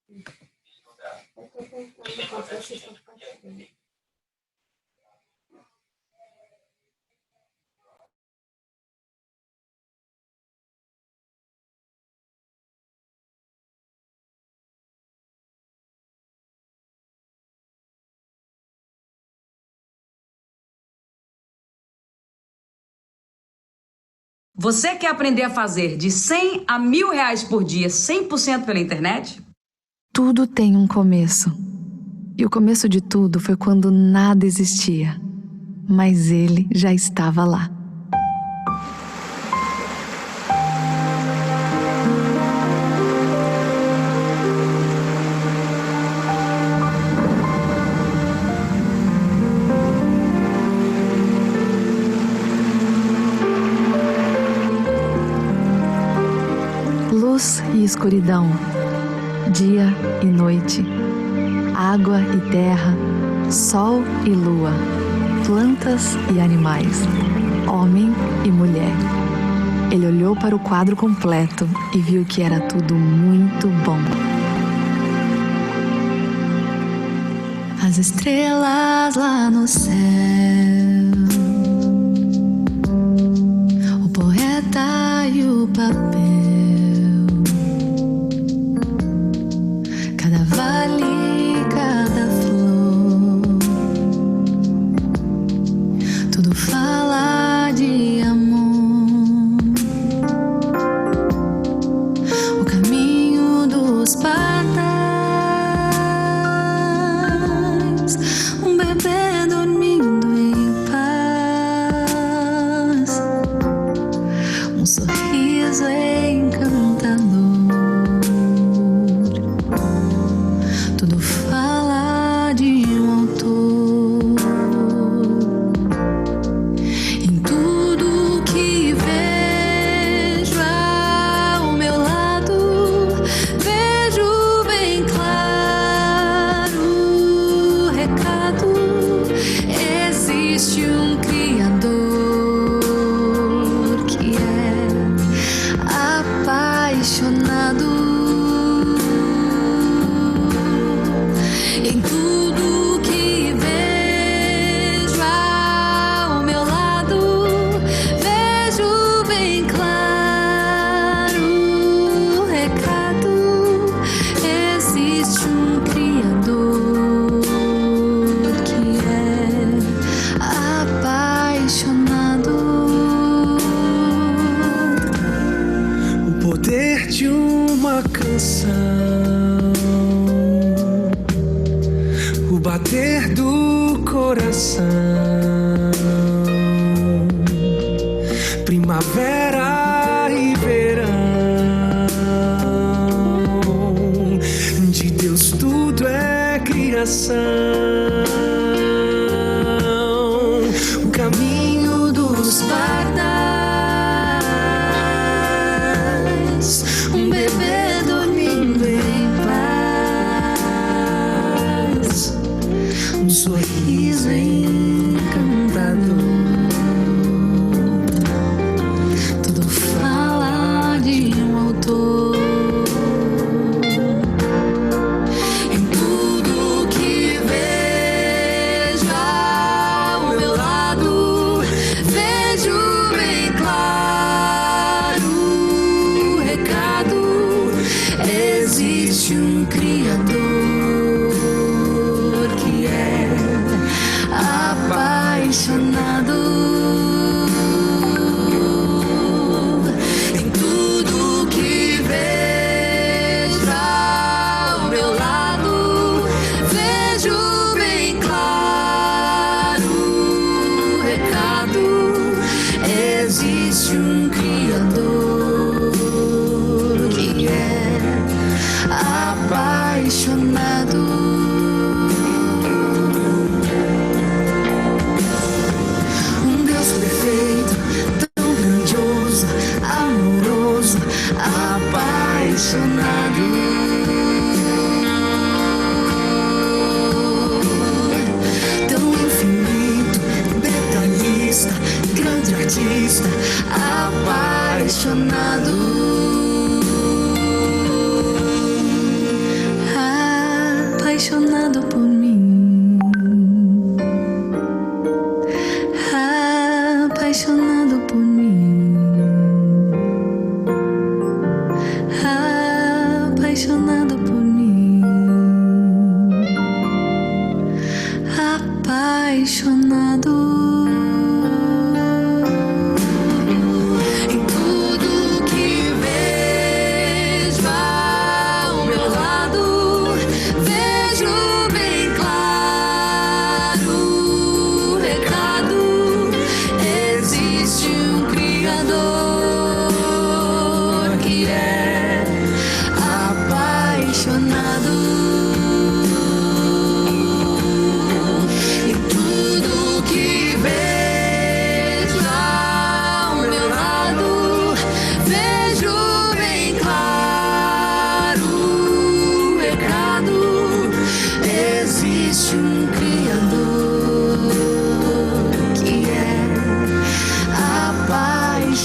Eu tô tentando enquanto vocês estão compartilhando. Você quer aprender a fazer de 100 a R$ 1.000 por dia, 100% pela internet? Tudo tem um começo. E o começo de tudo foi quando nada existia. Mas ele já estava lá. Luz e escuridão, dia e noite, água e terra, sol e lua, plantas e animais, homem e mulher. Ele olhou para o quadro completo e viu que era tudo muito bom. As estrelas lá no céu, o poeta e o papel, cada vale, cada flor, tudo fala de amor. O caminho dos pardais, um bebê dormindo em paz, um sorriso encantador. Tudo fala de um autor. Em tudo que vejo ao meu lado, vejo bem claro o recado. Existe um Criador que é apaixonado. Em tudo que vejo ao meu lado, vejo bem claro o recado. Existe um Criador que é apaixonado. O poder de uma canção, o bater do coração, primavera e verão, de Deus tudo é criação. O caminho dos pardais, um bebê dormindo em paz, um sorriso encantador. Tudo fala de um autor. Em tudo que vejo ao meu lado, vejo bem claro o recado. Existe um Criador que é apaixonado. Em tudo que vejo ao meu lado, vejo bem claro o recado. Existe um Criador que é apaixonado. Um Deus perfeito, tão grandioso, amoroso, apaixonado. Tão infinito, detalhista, grande artista, apaixonado.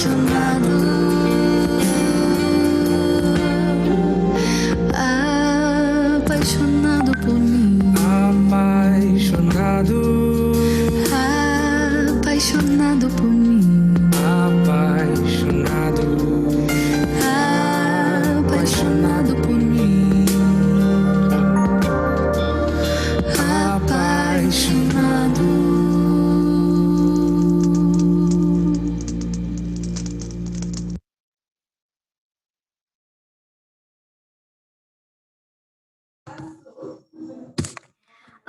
apaixonado por mim, Apaixonado, apaixonado por mim, apaixonado, apaixonado por mim, apaixonado.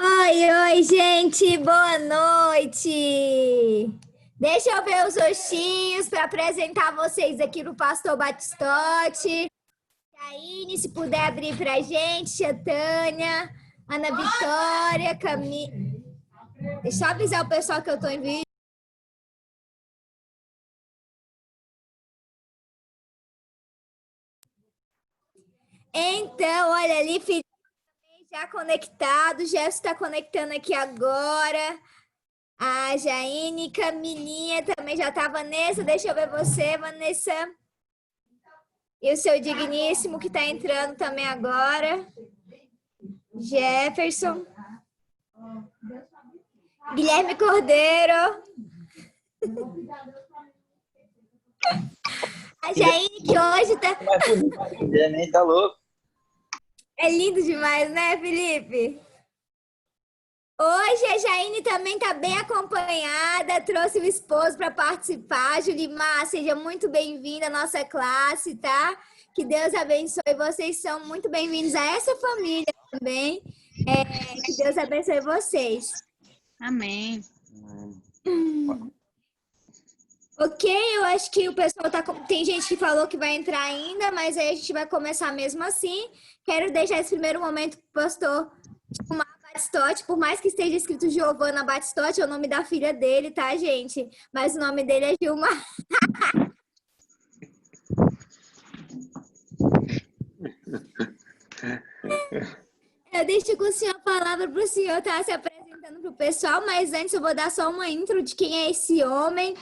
Oi, oi, gente, boa noite! Deixa eu ver os rostinhos para apresentar vocês aqui no Pastor Batistotti. Aine, se puder abrir para a gente, Tia Tânia, Ana Vitória, Camila. Deixa eu avisar o pessoal que eu estou em vídeo. Então, olha ali, Felipe já conectado, Jefferson está conectando aqui agora. A Jaine, Camilinha também já tá. Vanessa, deixa eu ver você, Vanessa. E o seu digníssimo que tá entrando também agora. Jefferson. Guilherme Cordeiro. A Jaine que hoje tá... Nem tá louco. É lindo demais, né, Felipe? Hoje a Jaine também está bem acompanhada, trouxe o esposo para participar. Julimar, seja muito bem-vinda à nossa classe, tá? Que Deus abençoe. Vocês são muito bem-vindos a essa família também. Que Deus abençoe vocês. Amém. Ok, eu acho que o pessoal tá... Tem gente que falou que vai entrar ainda, mas aí a gente vai começar mesmo assim. Quero deixar esse primeiro momento para o pastor Batistotti, por mais que esteja escrito Giovana Batistotti, é o nome da filha dele, tá, gente? Mas o nome dele é Gilmar. Eu deixo com o senhor a palavra para o senhor estar se apresentando para o pessoal, mas antes eu vou dar só uma intro de quem é esse homem.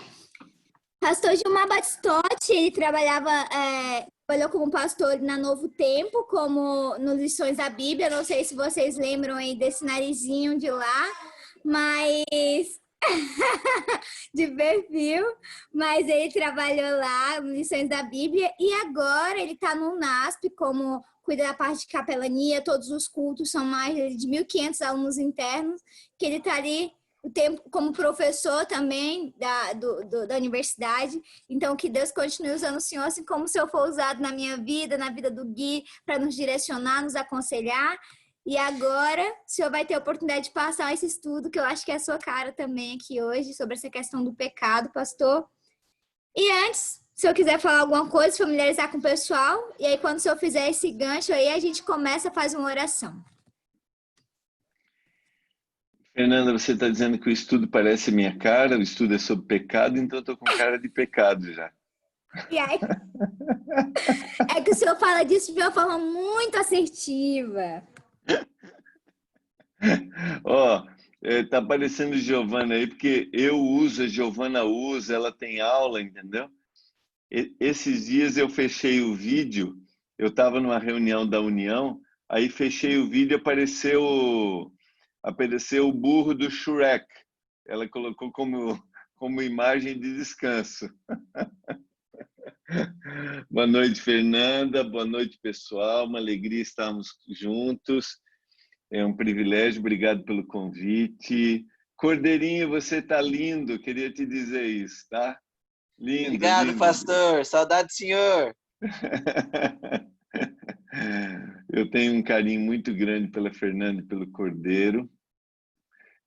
Pastor Gilmar Batistotti, ele trabalhou como pastor na Novo Tempo, como no Lições da Bíblia. Não sei se vocês lembram aí desse narizinho de lá, mas de perfil, mas ele trabalhou lá no Lições da Bíblia e agora ele está no NASP como cuida da parte de capelania. Todos os cultos são mais de 1.500 alunos internos, que ele está ali o tempo como professor também da universidade. Então, que Deus continue usando o senhor, assim como o senhor for usado na minha vida, na vida do Gui, para nos direcionar, nos aconselhar. E agora, o senhor vai ter a oportunidade de passar esse estudo, que eu acho que é a sua cara também aqui hoje, sobre essa questão do pecado, pastor. E antes, se eu quiser falar alguma coisa, familiarizar com o pessoal, e aí quando o senhor fizer esse gancho, aí a gente começa a fazer uma oração. Fernanda, você está dizendo que o estudo parece minha cara, o estudo é sobre pecado, então eu estou com cara de pecado já. E aí, é que o senhor fala disso de uma forma muito assertiva. Ó, tá aparecendo Giovana aí, porque eu uso, a Giovana usa, ela tem aula, entendeu? Esses dias eu fechei o vídeo, eu estava numa reunião da União, aí fechei o vídeo e apareceu o burro do Shrek. Ela colocou como imagem de descanso. Boa noite, Fernanda. Boa noite, pessoal. Uma alegria estarmos juntos. É um privilégio. Obrigado pelo convite. Cordeirinho, você está lindo. Queria te dizer isso, tá? Lindo. Obrigado, lindo. pastor. Saudade do senhor. Eu tenho um carinho muito grande pela Fernanda e pelo Cordeiro.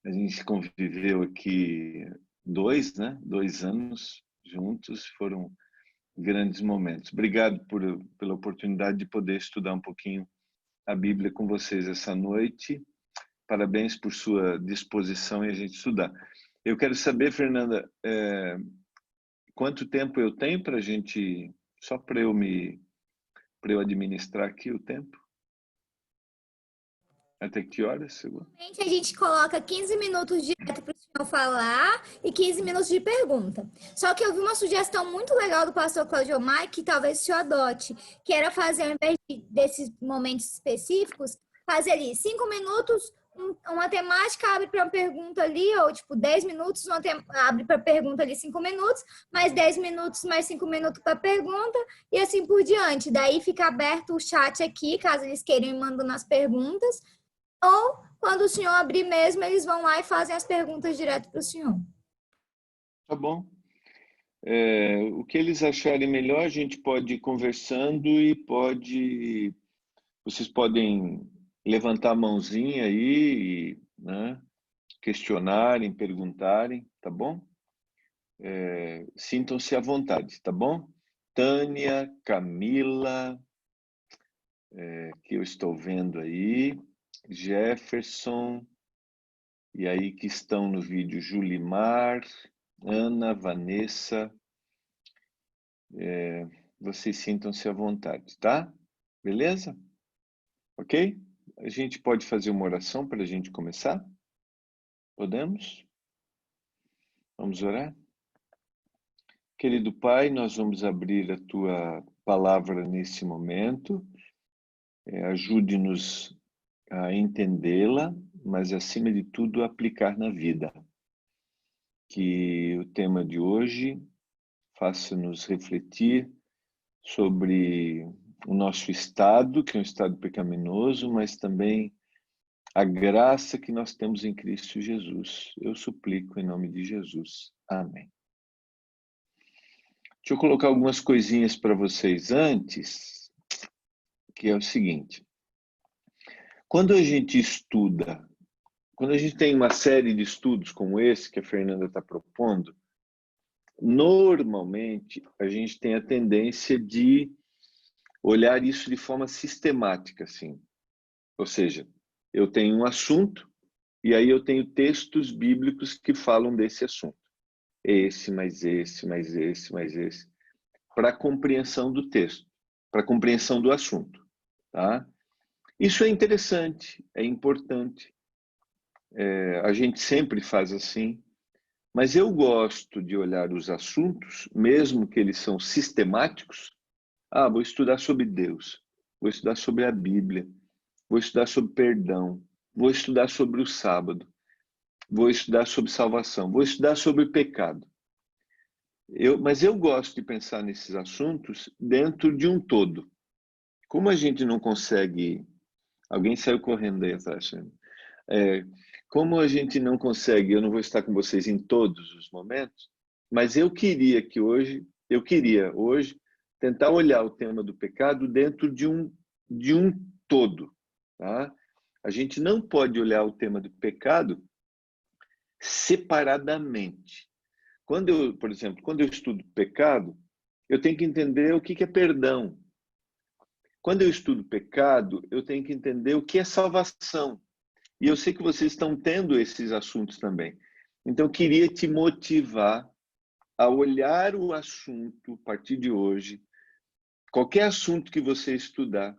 A gente conviveu aqui 2 anos juntos, foram grandes momentos. Obrigado pela oportunidade de poder estudar um pouquinho a Bíblia com vocês essa noite. Parabéns por sua disposição em a gente estudar. Eu quero saber, Fernanda, quanto tempo eu tenho para a gente, só para eu administrar aqui o tempo? Até que horas, segunda? A gente coloca 15 minutos direto para o senhor falar e 15 minutos de pergunta. Só que eu vi uma sugestão muito legal do pastor Claudio Mai, que talvez o senhor adote, que era fazer, ao invés desses momentos específicos, fazer ali 5 minutos, uma temática abre para uma pergunta ali, ou tipo 10 minutos, abre para pergunta ali 5 minutos, mais 10 minutos, mais 5 minutos para pergunta, e assim por diante. Daí fica aberto o chat aqui, caso eles queiram ir mandando as perguntas. Ou, quando o senhor abrir mesmo, eles vão lá e fazem as perguntas direto para o senhor. Tá bom. O que eles acharem melhor, a gente pode ir conversando e vocês podem levantar a mãozinha aí, né, questionarem, perguntarem, tá bom? Sintam-se à vontade, tá bom? Tânia, Camila, que eu estou vendo aí, Jefferson, e aí que estão no vídeo Julimar, Ana, Vanessa, vocês sintam-se à vontade, tá? Beleza? Ok? A gente pode fazer uma oração para a gente começar? Podemos? Vamos orar? Querido Pai, nós vamos abrir a Tua palavra nesse momento. Ajude-nos a entendê-la, mas acima de tudo aplicar na vida. Que o tema de hoje faça-nos refletir sobre o nosso estado, que é um estado pecaminoso, mas também a graça que nós temos em Cristo Jesus. Eu suplico em nome de Jesus. Amém. Deixa eu colocar algumas coisinhas para vocês antes, que é o seguinte. Quando a gente estuda, quando a gente tem uma série de estudos como esse que a Fernanda está propondo, normalmente a gente tem a tendência de olhar isso de forma sistemática, assim. Ou seja, eu tenho um assunto e aí eu tenho textos bíblicos que falam desse assunto. Esse, mais esse, mais esse, mais esse. Para a compreensão do texto, para a compreensão do assunto. Tá? Isso é interessante, é importante. A gente sempre faz assim. Mas eu gosto de olhar os assuntos, mesmo que eles são sistemáticos. Vou estudar sobre Deus, vou estudar sobre a Bíblia, vou estudar sobre perdão, vou estudar sobre o sábado, vou estudar sobre salvação, vou estudar sobre pecado. Mas eu gosto de pensar nesses assuntos dentro de um todo. Como a gente não consegue... Alguém saiu correndo aí atrás. Como a gente não consegue, eu não vou estar com vocês em todos os momentos, mas eu queria hoje tentar olhar o tema do pecado dentro de um todo. Tá? A gente não pode olhar o tema do pecado separadamente. Por exemplo, quando eu estudo pecado, eu tenho que entender o que é perdão. Quando eu estudo pecado, eu tenho que entender o que é salvação. E eu sei que vocês estão tendo esses assuntos também. Então, eu queria te motivar a olhar o assunto, a partir de hoje, qualquer assunto que você estudar,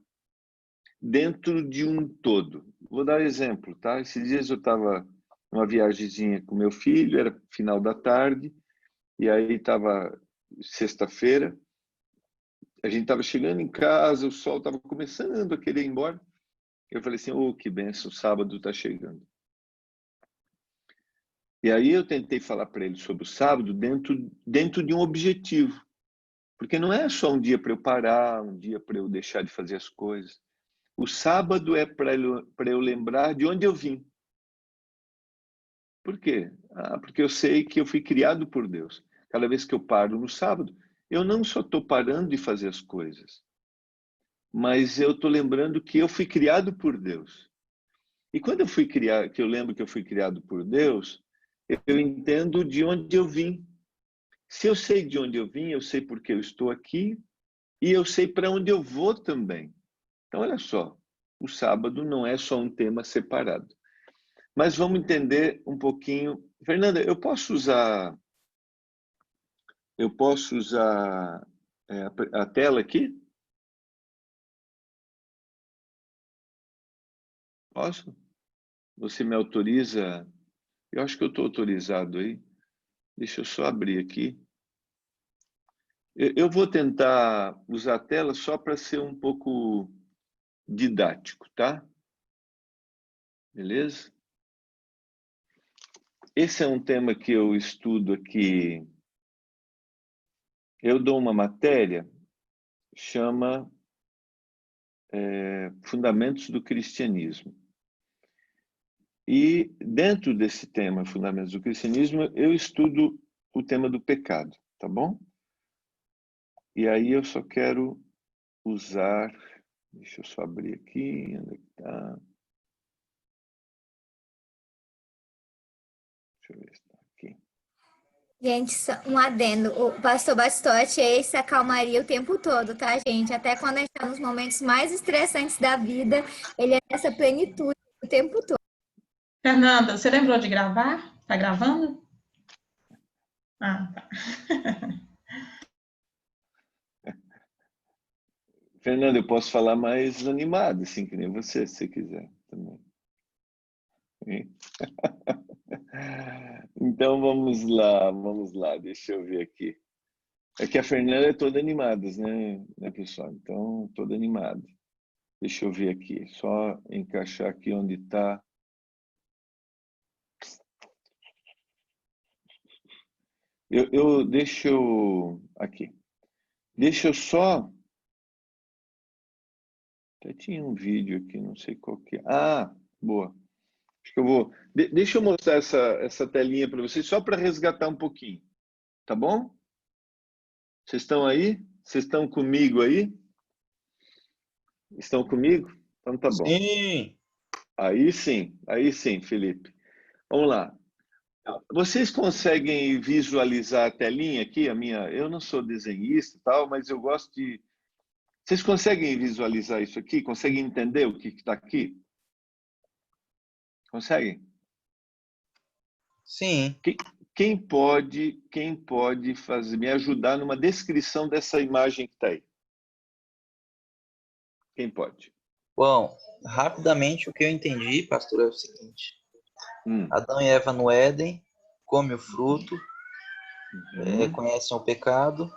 dentro de um todo. Vou dar um exemplo, tá? Esses dias eu estava numa viagemzinha com meu filho, era final da tarde, e aí estava sexta-feira, a gente estava chegando em casa, o sol estava começando a querer ir embora. Eu falei assim, que benção, o sábado está chegando. E aí eu tentei falar para ele sobre o sábado dentro de um objetivo. Porque não é só um dia para eu parar, um dia para eu deixar de fazer as coisas. O sábado é para eu lembrar de onde eu vim. Por quê? Porque eu sei que eu fui criado por Deus. Cada vez que eu paro no sábado, eu não só estou parando de fazer as coisas, mas eu estou lembrando que eu fui criado por Deus. E quando eu lembro que eu fui criado por Deus, eu entendo de onde eu vim. Se eu sei de onde eu vim, eu sei porque eu estou aqui e eu sei para onde eu vou também. Então, olha só, o sábado não é só um tema separado. Mas vamos entender um pouquinho. Fernanda, eu posso usar a tela aqui? Posso? Você me autoriza? Eu acho que eu estou autorizado aí. Deixa eu só abrir aqui. Eu vou tentar usar a tela só para ser um pouco didático, tá? Beleza? Esse é um tema que eu estudo aqui. Eu dou uma matéria, chama Fundamentos do Cristianismo. E dentro desse tema, Fundamentos do Cristianismo, eu estudo o tema do pecado, tá bom? E aí eu só quero usar... Deixa eu só abrir aqui, onde é que tá? Deixa eu ver se está aqui. Gente, só um adendo. O pastor Bastotti, ele se acalmaria o tempo todo, tá, gente? Até quando a gente está nos momentos mais estressantes da vida, ele é nessa plenitude o tempo todo. Fernanda, você lembrou de gravar? Tá gravando? Ah, tá. Fernando, eu posso falar mais animado, assim, que nem você, se você quiser também. Então vamos lá, deixa eu ver aqui. É que a Fernanda é toda animada, né, pessoal? Então, toda animada. Deixa eu ver aqui, só encaixar aqui onde está. Deixa eu... Aqui. Deixa eu só... Até tinha um vídeo aqui, não sei qual que é. Ah, boa. Acho que eu vou... Deixa eu mostrar essa telinha para vocês, só para resgatar um pouquinho. Tá bom? Vocês estão aí? Vocês estão comigo aí? Estão comigo? Então tá bom. Sim. Aí sim, Felipe. Vamos lá. Vocês conseguem visualizar a telinha aqui? Eu não sou desenhista e tal, mas eu gosto de... Vocês conseguem visualizar isso aqui? Conseguem entender o que está aqui? Conseguem? Sim. Quem pode me ajudar numa descrição dessa imagem que está aí? Quem pode? Bom, rapidamente o que eu entendi, pastor, é o seguinte. Hum. Adão e Eva no Éden, come o fruto, Uhum. reconhecem o pecado,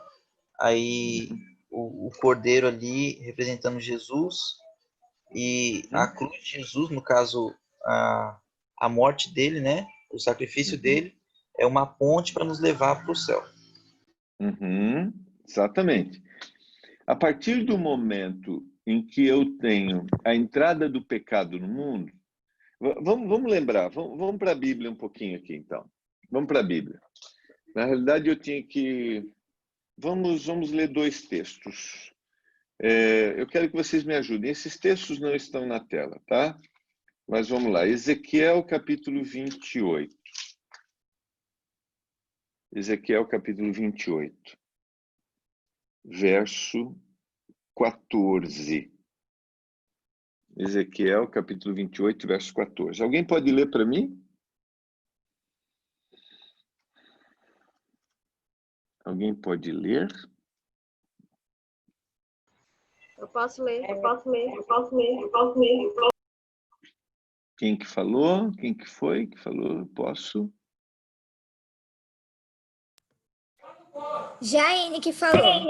aí o cordeiro ali representando Jesus e a cruz de Jesus, no caso, a morte dele, né? O sacrifício dele é uma ponte para nos levar para o céu. Uhum. Exatamente. A partir do momento em que eu tenho a entrada do pecado no mundo, vamos lembrar, vamos para a Bíblia um pouquinho aqui, então. Vamos para a Bíblia. Na realidade, eu tinha que... Vamos ler dois textos. Eu quero que vocês me ajudem. Esses textos não estão na tela, tá? Mas vamos lá. Ezequiel, capítulo 28. Ezequiel, capítulo 28. Verso 14. Ezequiel, capítulo 28, verso 14. Alguém pode ler para mim? Alguém pode ler? Eu posso ler. Quem que falou? Quem que foi que falou? Eu posso? Jaine que falou.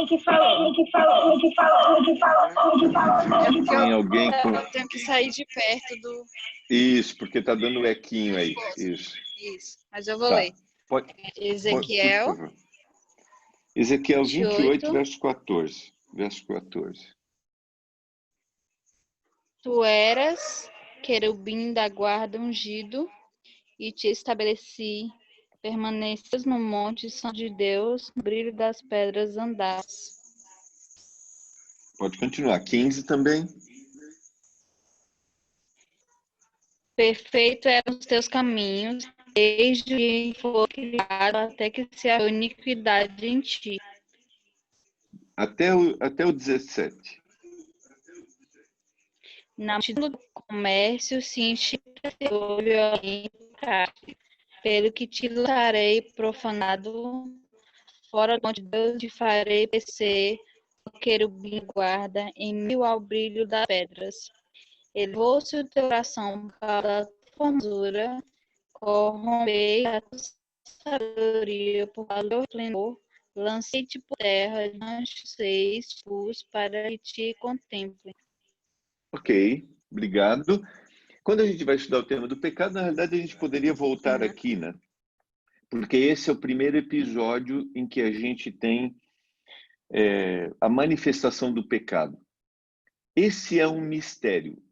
Tem alguém com... Eu tenho que sair de perto do... Isso, porque tá dando equinho aí. Isso. Mas eu vou Tá. ler. Por Ezequiel, favor. Ezequiel 28, 28. verso 14. Verso 14. Tu eras querubim da guarda ungido, e te estabeleci, permanecias no monte santo de Deus, no brilho das pedras andares. Pode continuar. 15 também. Perfeito eram os teus caminhos, desde que foi criado até que se achou iniquidade em ti. Até o 17. Na multidão do comércio se encheu violento, pelo que te lançarei profanado, fora onde Deus te farei descer, o querubim guarda, em meio ao brilho das pedras. Elevou-se o teu coração para a formosura, corrompei a tua sabedoria por causa do teu esplendor, lancei-te por terra, lancei para que te contemple. Ok, obrigado. Quando a gente vai estudar o tema do pecado, na realidade a gente poderia voltar aqui, né? Porque esse é o primeiro episódio em que a gente tem a manifestação do pecado. Esse é um mistério.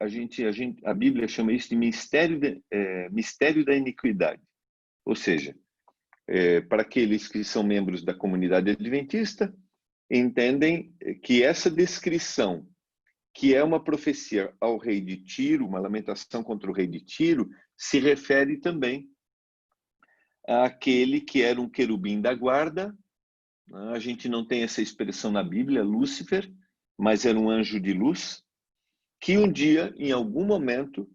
A Bíblia chama isso de mistério da iniquidade. Ou seja, para aqueles que são membros da comunidade adventista, entendem que essa descrição, que é uma profecia ao rei de Tiro, uma lamentação contra o rei de Tiro, se refere também àquele que era um querubim da guarda. A gente não tem essa expressão na Bíblia, Lúcifer, mas era um anjo de luz, que um dia, em algum momento,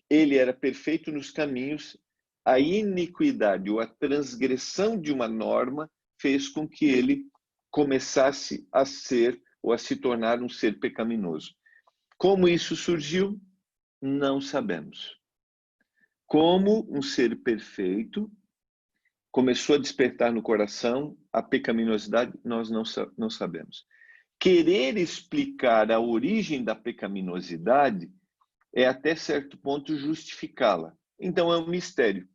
ele era perfeito nos caminhos, a iniquidade ou a transgressão de uma norma fez com que ele começasse a ser ou a se tornar um ser pecaminoso. Como isso surgiu? Não sabemos. Como um ser perfeito começou a despertar no coração a pecaminosidade, nós não sabemos. Querer explicar a origem da pecaminosidade é até certo ponto justificá-la. Então é um mistério.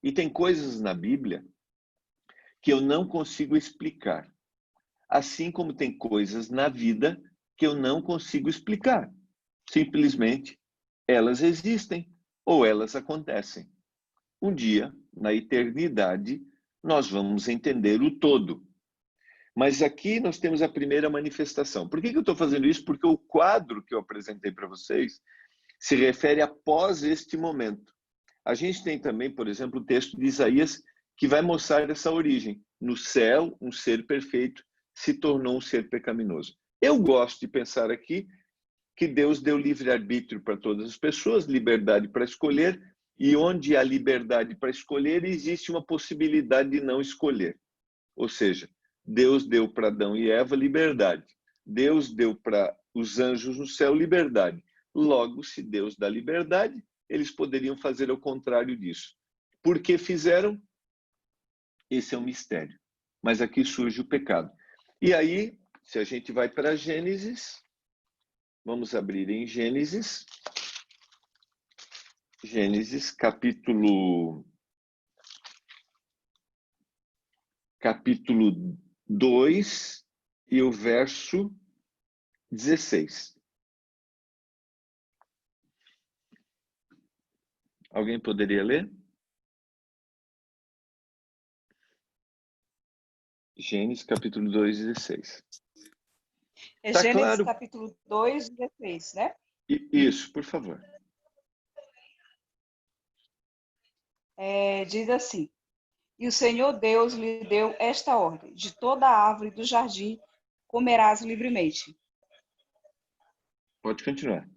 E tem coisas na Bíblia que eu não consigo explicar. Assim como tem coisas na vida que eu não consigo explicar. Simplesmente, elas existem ou elas acontecem. Um dia, na eternidade, nós vamos entender o todo. Mas aqui nós temos a primeira manifestação. Por que eu estou fazendo isso? Porque o quadro que eu apresentei para vocês se refere após este momento. A gente tem também, por exemplo, o texto de Isaías que vai mostrar essa origem. No céu, um ser perfeito se tornou um ser pecaminoso. Eu gosto de pensar aqui que Deus deu livre-arbítrio para todas as pessoas, liberdade para escolher, e onde há liberdade para escolher, existe uma possibilidade de não escolher. Ou seja, Deus deu para Adão e Eva liberdade. Deus deu para os anjos no céu liberdade. Logo, se Deus dá liberdade, eles poderiam fazer ao contrário disso. Por que fizeram? Esse é um mistério. Mas aqui surge o pecado. E aí, se a gente vai para Gênesis, vamos abrir em Gênesis. Gênesis, capítulo 2 e o verso 16. Alguém poderia ler? Gênesis, capítulo 2, 16. É Tá Gênesis, claro? capítulo 2, 16, né? Isso, por favor. Diz assim: E o Senhor Deus lhe deu esta ordem: de toda a árvore do jardim comerás livremente. Pode continuar.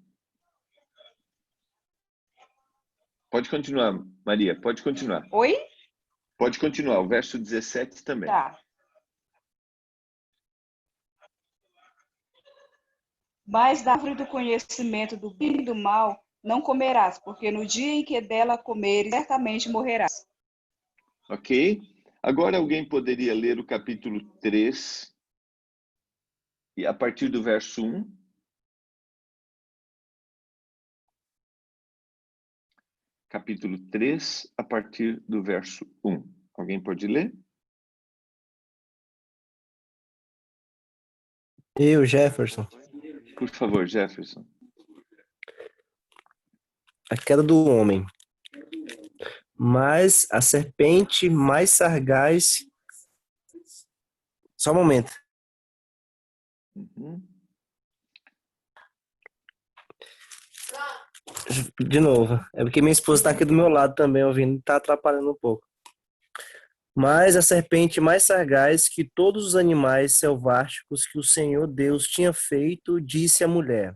Pode continuar, Maria, pode continuar. Oi? Pode continuar, o verso 17 também. Tá. Mas da árvore do conhecimento do bem e do mal não comerás, porque no dia em que dela comeres, certamente morrerás. Ok? Agora alguém poderia ler o capítulo 3, e a partir do verso 1. Capítulo 3, a partir do verso 1. Alguém pode ler? Eu, Jefferson. Por favor, Jefferson. A queda do homem. Mas a serpente mais sagaz... Só um momento. Uhum. De novo. É porque minha esposa está aqui do meu lado também, ouvindo, está atrapalhando um pouco. Mas a serpente mais sagaz que todos os animais selváticos que o Senhor Deus tinha feito, disse à mulher.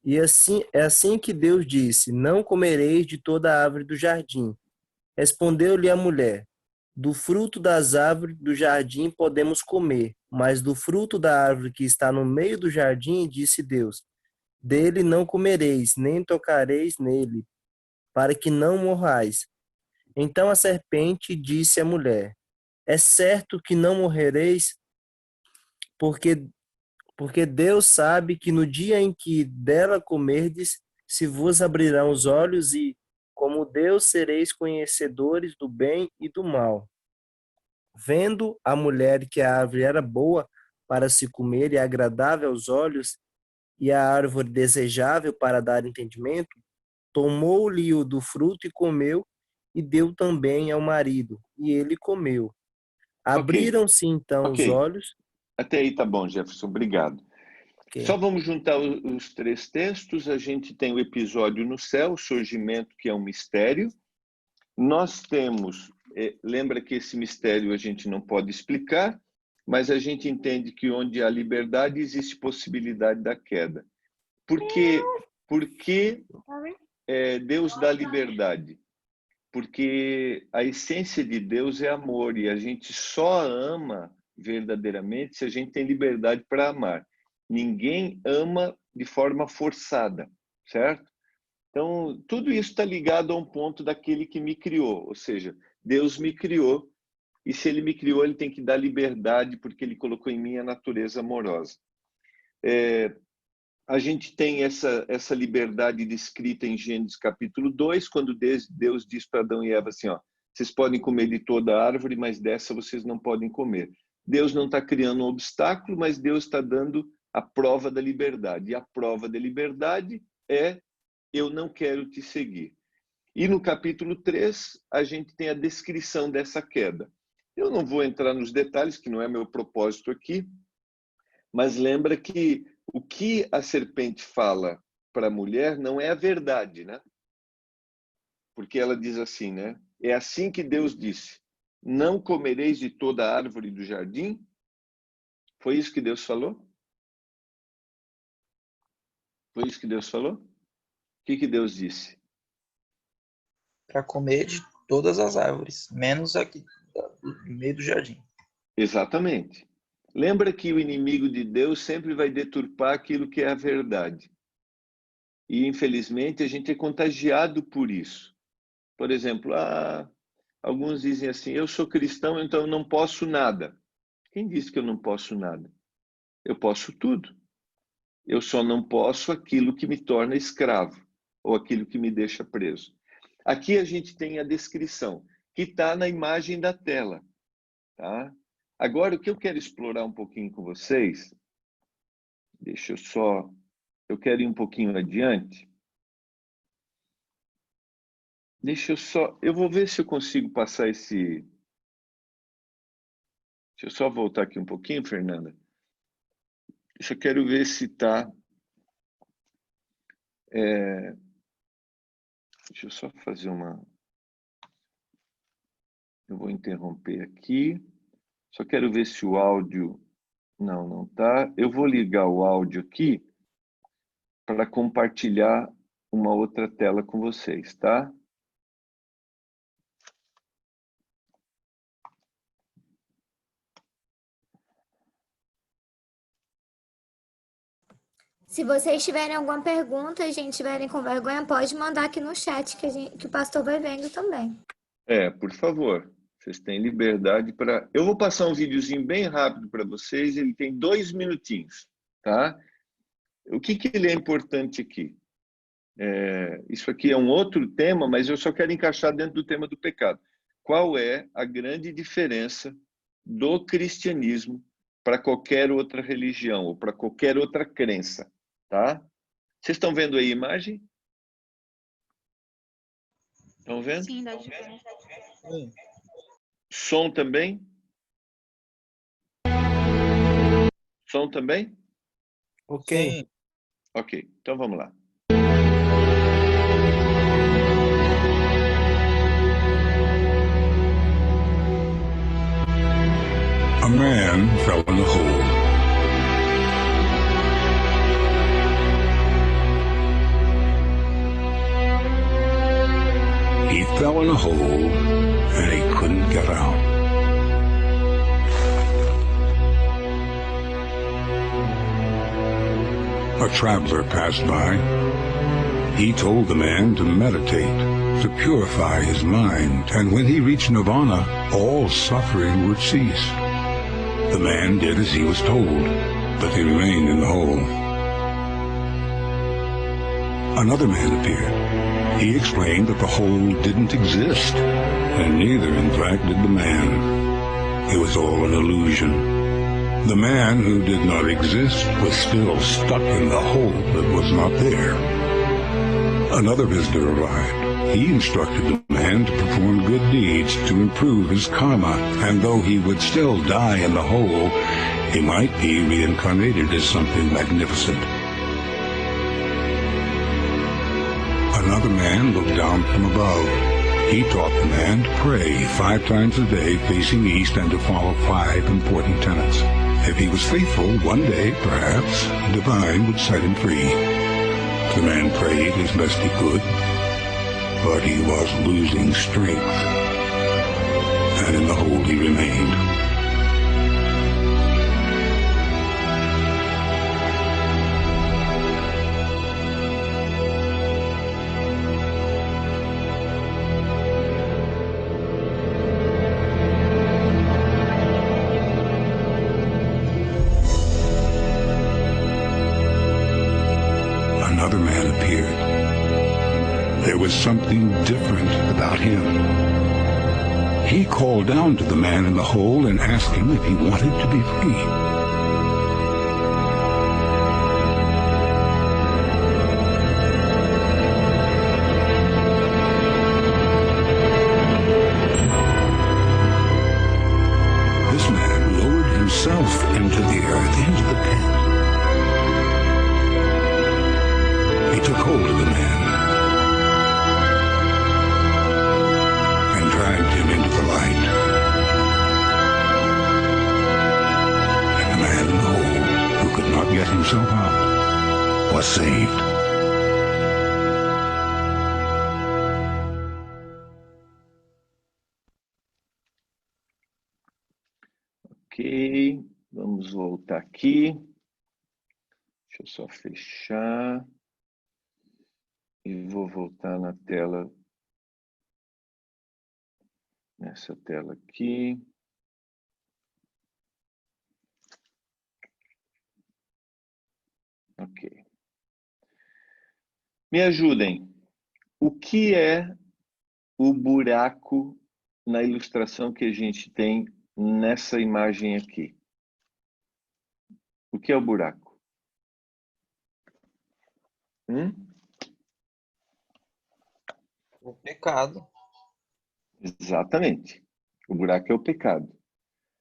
E assim, é assim que Deus disse, não comereis de toda a árvore do jardim. Respondeu-lhe a mulher, do fruto das árvores do jardim podemos comer, mas do fruto da árvore que está no meio do jardim, disse Deus, dele não comereis, nem tocareis nele, para que não morrais. Então a serpente disse à mulher: É certo que não morrereis, porque Deus sabe que no dia em que dela comerdes, se vos abrirão os olhos e, como Deus, sereis conhecedores do bem e do mal. Vendo a mulher que a árvore era boa para se comer e agradável aos olhos, e a árvore desejável para dar entendimento, tomou-lhe o do fruto e comeu, e deu também ao marido, e ele comeu. Abriram-se então os olhos. Até aí tá bom, Jefferson, obrigado. Só vamos juntar os 3 textos. A gente tem o episódio no céu, o surgimento, que é um mistério. Nós temos, lembra que esse mistério a gente não pode explicar, mas a gente entende que onde há liberdade existe possibilidade da queda. Por que Deus dá liberdade? Porque a essência de Deus é amor e a gente só ama verdadeiramente se a gente tem liberdade para amar. Ninguém ama de forma forçada, certo? Então, tudo isso está ligado a um ponto daquele que me criou, ou seja, Deus me criou e se ele me criou, ele tem que dar liberdade porque ele colocou em mim a natureza amorosa. A gente tem essa liberdade descrita em Gênesis capítulo 2, quando Deus diz para Adão e Eva assim, ó, vocês podem comer de toda a árvore, mas dessa vocês não podem comer. Deus não está criando um obstáculo, mas Deus está dando a prova da liberdade. E a prova da liberdade é eu não quero te seguir. E no capítulo 3, a gente tem a descrição dessa queda. Eu não vou entrar nos detalhes, que não é meu propósito aqui, mas lembra que o que a serpente fala para a mulher não é a verdade, né? Porque ela diz assim, né? É assim que Deus disse, não comereis de toda a árvore do jardim? Foi isso que Deus falou? Foi isso que Deus falou? O que Deus disse? Para comer de todas as árvores, menos aqui no meio do jardim. Exatamente. Lembra que o inimigo de Deus sempre vai deturpar aquilo que é a verdade. E, infelizmente, a gente é contagiado por isso. Por exemplo, alguns dizem assim, eu sou cristão, então eu não posso nada. Quem disse que eu não posso nada? Eu posso tudo. Eu só não posso aquilo que me torna escravo, ou aquilo que me deixa preso. Aqui a gente tem a descrição, que está na imagem da tela. Tá? Agora, o que eu quero explorar um pouquinho com vocês, eu quero ir um pouquinho adiante. Eu vou ver se eu consigo passar esse... Deixa eu só voltar aqui um pouquinho, Fernanda. Eu quero ver se está... Deixa eu só fazer uma... Eu vou interromper aqui. Só quero ver se o áudio... Não está. Eu vou ligar o áudio aqui para compartilhar uma outra tela com vocês, tá? Se vocês tiverem alguma pergunta e gente tiverem com vergonha, pode mandar aqui no chat que o pastor vai vendo também. Por favor. Vocês têm liberdade para... Eu vou passar um videozinho bem rápido para vocês, ele tem 2 minutinhos, tá? O que ele é importante aqui? Isso aqui é um outro tema, mas eu só quero encaixar dentro do tema do pecado. Qual é a grande diferença do cristianismo para qualquer outra religião ou para qualquer outra crença, tá? Vocês estão vendo aí a imagem? Estão vendo? Sim, dá diferença. Som também? Som também? Ok. Ok, então vamos lá. A man fell in a hole. He fell in a hole and he couldn't get out. a traveler passed by. He told the man to meditate, to purify his mind, and when he reached nirvana, all suffering would cease. The man did as he was told, but he remained in the hole. Another man appeared. He explained that the hole didn't exist, and neither, in fact, did the man. It was all an illusion. The man who did not exist was still stuck in the hole that was not there. Another visitor arrived. He instructed the man to perform good deeds to improve his karma, and though he would still die in the hole, he might be reincarnated as something magnificent. Another man looked down from above. He taught the man to pray 5 times a day facing east and to follow 5 important tenets. If he was faithful, one day, perhaps, the divine would set him free. The man prayed as best he could, but he was losing strength, and in the hole he remained. Another man appeared. There was something different about him. He called down to the man in the hole and asked him if he wanted to be free. This man lowered himself into the earth, into the pit. He took hold of the man and dragged him into the light. And the man in the hole, who could not get himself out, was saved. Ok, vamos voltar aqui. Deixa eu só fechar. E vou voltar na tela, nessa tela aqui. Ok. Me ajudem. O que é o buraco na ilustração que a gente tem nessa imagem aqui? O que é o buraco? O pecado. Exatamente. O buraco é o pecado.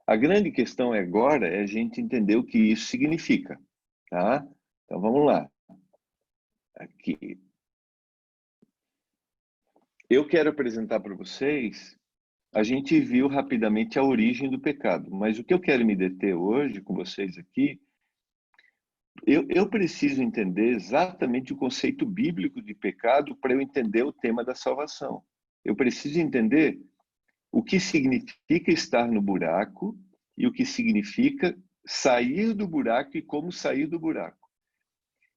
A grande questão agora é a gente entender o que isso significa, tá? Então vamos lá. Aqui. Eu quero apresentar para vocês, a gente viu rapidamente a origem do pecado, mas o que eu quero me deter hoje com vocês aqui, eu preciso entender exatamente o conceito bíblico de pecado para eu entender o tema da salvação. Eu preciso entender o que significa estar no buraco e o que significa sair do buraco e como sair do buraco.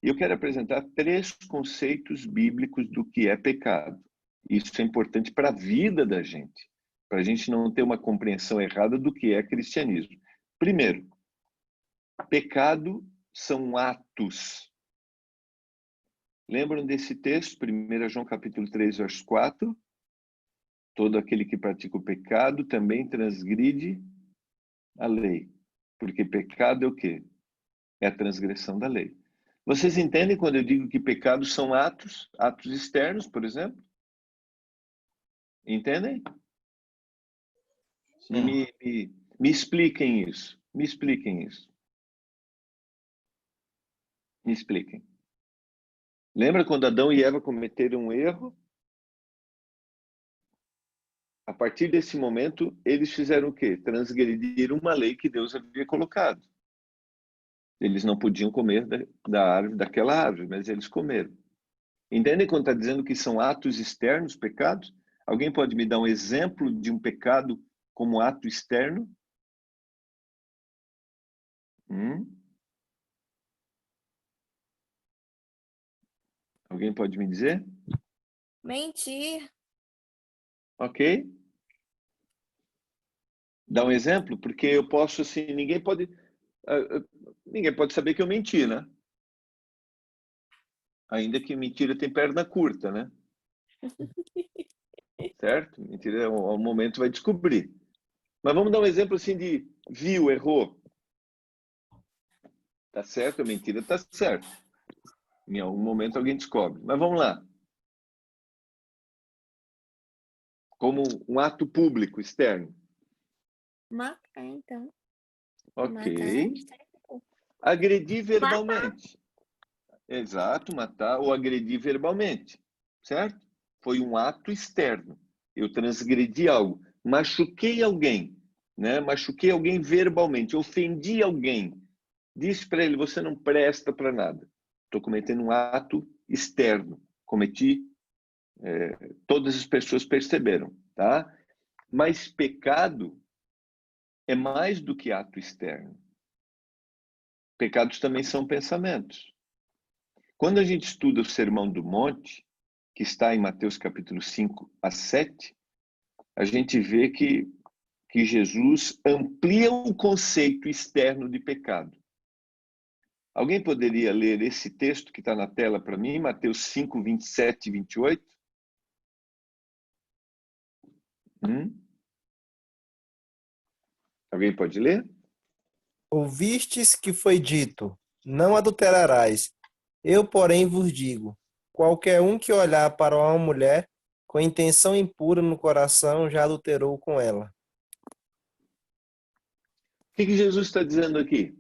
Eu quero apresentar 3 conceitos bíblicos do que é pecado. Isso é importante para a vida da gente, para a gente não ter uma compreensão errada do que é cristianismo. Primeiro, pecado são atos. Lembram desse texto? 1 João capítulo 3, verso 4. Todo aquele que pratica o pecado também transgride a lei. Porque pecado é o quê? É a transgressão da lei. Vocês entendem quando eu digo que pecados são atos? Atos externos, por exemplo? Entendem? Me expliquem isso. Me expliquem isso. Me expliquem. Lembra quando Adão e Eva cometeram um erro? A partir desse momento, eles fizeram o quê? Transgrediram uma lei que Deus havia colocado. Eles não podiam comer da árvore, daquela árvore, mas eles comeram. Entendem quando está dizendo que são atos externos, pecados? Alguém pode me dar um exemplo de um pecado como ato externo? Alguém pode me dizer? Mentir. Ok. Dá um exemplo, porque eu posso assim, ninguém pode saber que eu menti, né? Ainda que mentira tem perna curta, né? Certo? Mentira, ao momento vai descobrir. Mas vamos dar um exemplo assim de viu, errou. Tá certo? A mentira tá certo. Em algum momento alguém descobre. Mas vamos lá. Como um ato público, externo. Matar, então. Ok. Agredir verbalmente. Exato, matar ou agredir verbalmente. Certo? Foi um ato externo. Eu transgredi algo. Machuquei alguém. Né? Machuquei alguém verbalmente. Ofendi alguém. Disse para ele, você não presta para nada. Estou cometendo um ato externo. Cometi, todas as pessoas perceberam. Tá? Mas pecado é mais do que ato externo. Pecados também são pensamentos. Quando a gente estuda o Sermão do Monte, que está em Mateus capítulo 5 a 7, a gente vê que Jesus amplia o conceito externo de pecado. Alguém poderia ler esse texto que está na tela para mim, Mateus 5, 27 e 28? Alguém pode ler? Ouvistes que foi dito, não adulterarás. Eu, porém, vos digo, qualquer um que olhar para uma mulher com intenção impura no coração já adulterou com ela. O que Jesus está dizendo aqui?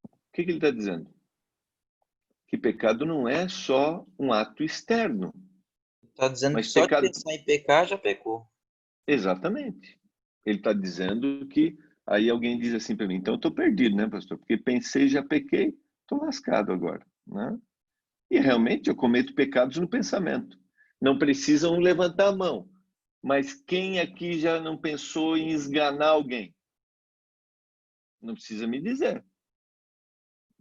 O que ele está dizendo? Que pecado não é só um ato externo. Está dizendo mas que só pecado... de pensar em pecar já pecou. Exatamente. Ele está dizendo que... Aí alguém diz assim para mim, então eu estou perdido, né, pastor? Porque pensei, já pequei, estou lascado agora. Né? E realmente eu cometo pecados no pensamento. Não precisam levantar a mão. Mas quem aqui já não pensou em esganar alguém? Não precisa me dizer.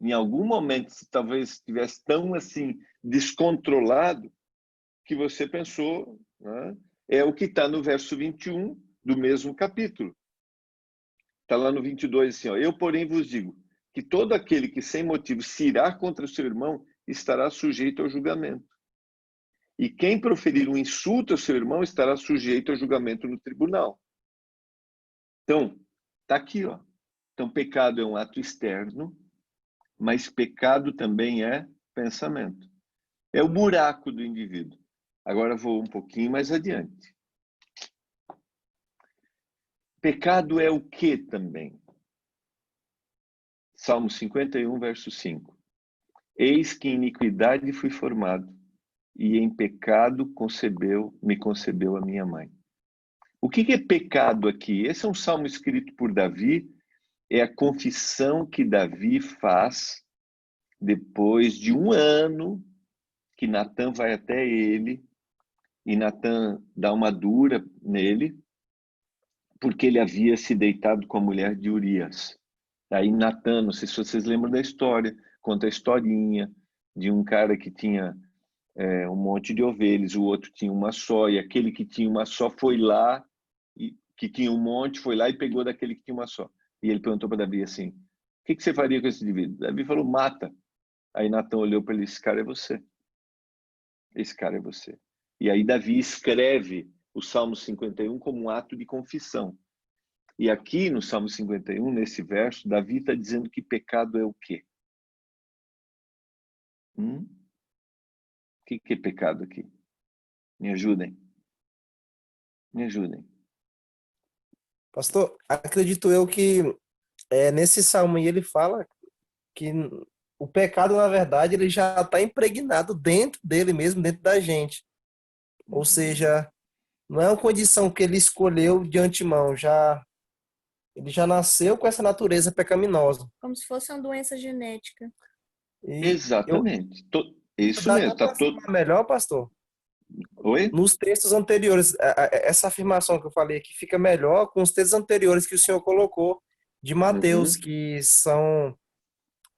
Em algum momento, se talvez estivesse tão assim, descontrolado, que você pensou, né? É o que está no verso 21 do mesmo capítulo. Está lá no 22, assim, ó, eu, porém, vos digo que todo aquele que sem motivo se irá contra o seu irmão estará sujeito ao julgamento. E quem proferir um insulto ao seu irmão estará sujeito ao julgamento no tribunal. Então, está aqui, ó. Então, pecado é um ato externo, mas pecado também é pensamento. É o buraco do indivíduo. Agora vou um pouquinho mais adiante. Pecado é o que também? Salmo 51, verso 5. Eis que em iniquidade fui formado, e em pecado me concebeu a minha mãe. O que é pecado aqui? Esse é um salmo escrito por Davi, é a confissão que Davi faz depois de um ano que Natã vai até ele, e Natã dá uma dura nele, porque ele havia se deitado com a mulher de Urias. Aí Natã, não sei se vocês lembram da história, conta a historinha de um cara que tinha um monte de ovelhas, o outro tinha uma só, e aquele que tinha uma só foi lá, e que tinha um monte, foi lá e pegou daquele que tinha uma só. E ele perguntou para Davi assim, o que você faria com esse indivíduo? Davi falou, mata. Aí Natã olhou para ele, esse cara é você. Esse cara é você. E aí Davi escreve o Salmo 51 como um ato de confissão. E aqui no Salmo 51, nesse verso, Davi está dizendo que pecado é o quê? O que é pecado aqui? Me ajudem. Me ajudem. Pastor, acredito eu que nesse salmo aí ele fala que o pecado, na verdade, ele já está impregnado dentro dele mesmo, dentro da gente. Ou seja, não é uma condição que ele escolheu de antemão, ele já nasceu com essa natureza pecaminosa. Como se fosse uma doença genética. Exatamente. Isso Dá mesmo. para afirmar melhor, pastor? Oi? Nos textos anteriores, essa afirmação que eu falei aqui fica melhor com os textos anteriores que o senhor colocou de Mateus, que são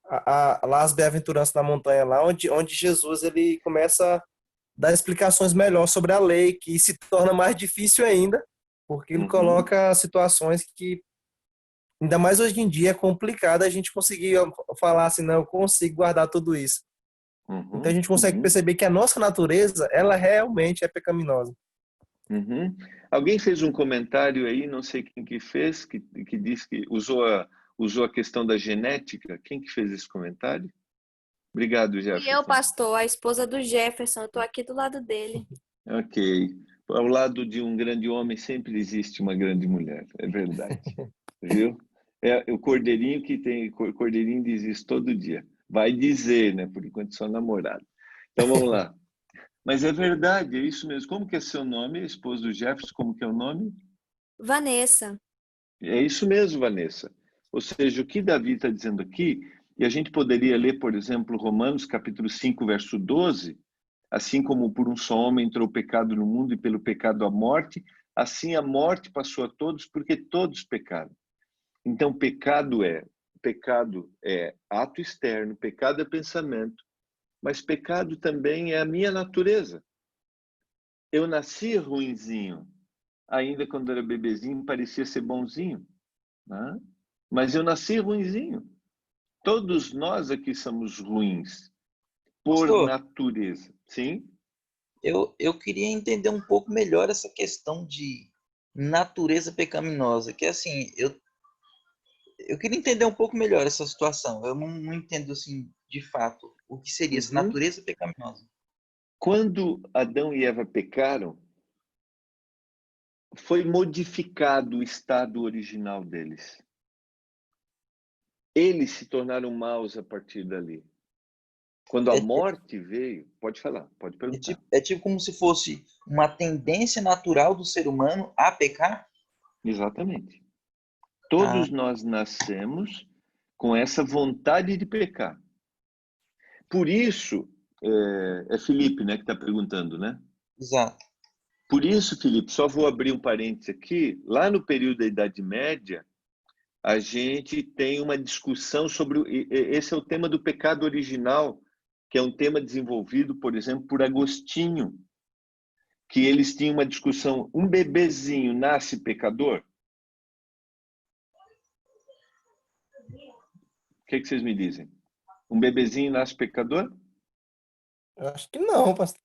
lá as bem-aventuranças na montanha, lá onde Jesus ele começa a dar explicações melhor sobre a lei, que se torna mais difícil ainda, porque ele coloca situações que, ainda mais hoje em dia, é complicado a gente conseguir falar assim, não, eu consigo guardar tudo isso. Então a gente consegue perceber que a nossa natureza, ela realmente é pecaminosa. Alguém fez um comentário aí, não sei quem que fez, que disse que usou a questão da genética. Quem que fez esse comentário? Obrigado, E Jefferson. eu, pastor, a esposa do Jefferson, eu tô aqui do lado dele. Ok. Ao lado de um grande homem sempre existe uma grande mulher, é verdade. Viu? É o cordeirinho que tem, cordeirinho diz isso todo dia. Vai dizer, né? Por enquanto só namorado. Então vamos lá. Mas é verdade, é isso mesmo. Como que é seu nome, esposa do Jefferson? Como que é o nome? Vanessa. É isso mesmo, Vanessa. Ou seja, o que Davi está dizendo aqui, e a gente poderia ler, por exemplo, Romanos capítulo 5, verso 12, assim como por um só homem entrou o pecado no mundo e pelo pecado a morte, assim a morte passou a todos porque todos pecaram. Então, pecado é ato externo, pecado é pensamento, mas pecado também é a minha natureza. Eu nasci ruinzinho, ainda quando era bebezinho parecia ser bonzinho, né? Mas eu nasci ruinzinho. Todos nós aqui somos ruins, por Pastor, natureza. Sim? eu queria entender um pouco melhor essa questão de natureza pecaminosa, que assim, eu queria entender um pouco melhor essa situação. Eu não entendo assim, de fato, o que seria essa natureza pecaminosa. Quando Adão e Eva pecaram, foi modificado o estado original deles. Eles se tornaram maus a partir dali. Quando a morte veio, pode falar, pode perguntar. É tipo como se fosse uma tendência natural do ser humano a pecar? Exatamente. Todos nós nascemos com essa vontade de pecar. Por isso, é Felipe, né, que está perguntando, né? Exato. Por isso, Felipe, só vou abrir um parênteses aqui. Lá no período da Idade Média, a gente tem uma discussão sobre... Esse é o tema do pecado original, que é um tema desenvolvido, por exemplo, por Agostinho, que eles tinham uma discussão, um bebezinho nasce pecador? O que vocês me dizem? Um bebezinho nasce pecador? Eu acho que não, pastor.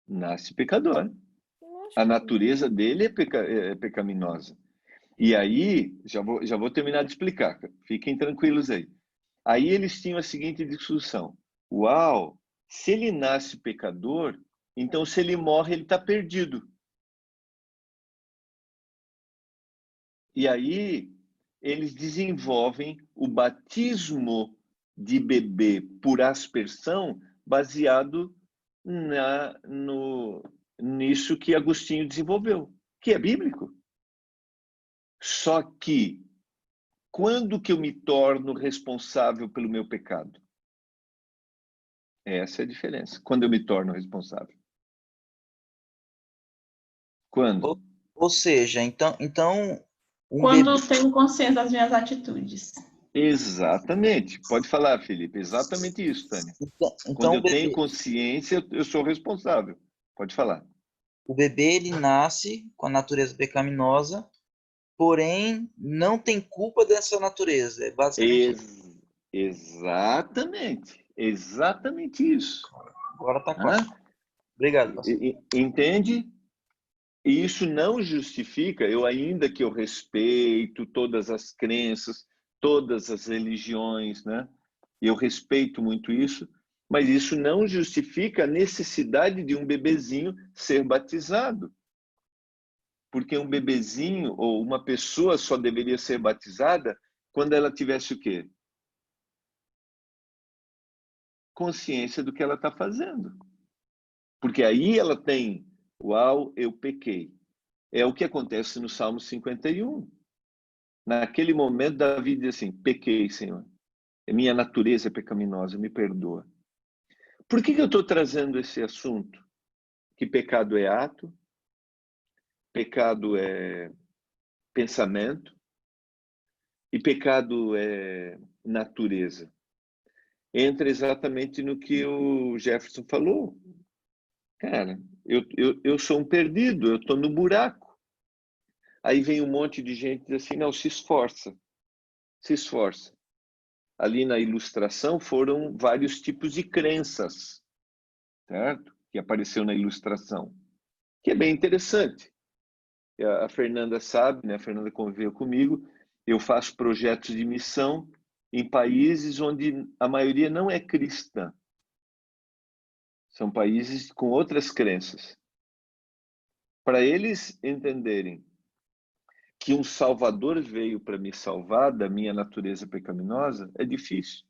Nasce pecador. A natureza dele é pecaminosa. E aí, já vou terminar de explicar, fiquem tranquilos aí. Aí eles tinham a seguinte discussão. Uau, se ele nasce pecador, então se ele morre, ele está perdido. E aí eles desenvolvem o batismo de bebê por aspersão baseado nisso que Agostinho desenvolveu, que é bíblico. Só que, quando que eu me torno responsável pelo meu pecado? Essa é a diferença. Quando eu me torno responsável. Quando? Ou seja, então quando eu tenho consciência das minhas atitudes. Exatamente. Pode falar, Felipe. Exatamente isso, Tânia. Quando eu tenho consciência, eu sou responsável. Pode falar. O bebê, ele nasce com a natureza pecaminosa, porém, não tem culpa dessa natureza. É basicamente isso. Exatamente. Exatamente isso. Agora tá claro. Obrigado, pastor. Entende? E isso não justifica, ainda que eu respeito todas as crenças, todas as religiões, né? Eu respeito muito isso, mas isso não justifica a necessidade de um bebezinho ser batizado. Porque um bebezinho ou uma pessoa só deveria ser batizada quando ela tivesse o quê? Consciência do que ela está fazendo. Porque aí ela tem, uau, eu pequei. É o que acontece no Salmo 51. Naquele momento, Davi diz assim, pequei, Senhor. Minha natureza é pecaminosa, me perdoa. Por que eu estou trazendo esse assunto? Que pecado é ato, pecado é pensamento, e pecado é natureza? Entra exatamente no que o Jefferson falou. Cara, eu sou um perdido, eu estou no buraco. Aí vem um monte de gente e diz assim, não, se esforça, se esforça. Ali na ilustração foram vários tipos de crenças, certo? Que apareceu na ilustração, que é bem interessante. A Fernanda sabe, né? A Fernanda conviveu comigo, eu faço projetos de missão em países onde a maioria não é cristã. São países com outras crenças. Para eles entenderem que um Salvador veio para me salvar da minha natureza pecaminosa, é difícil.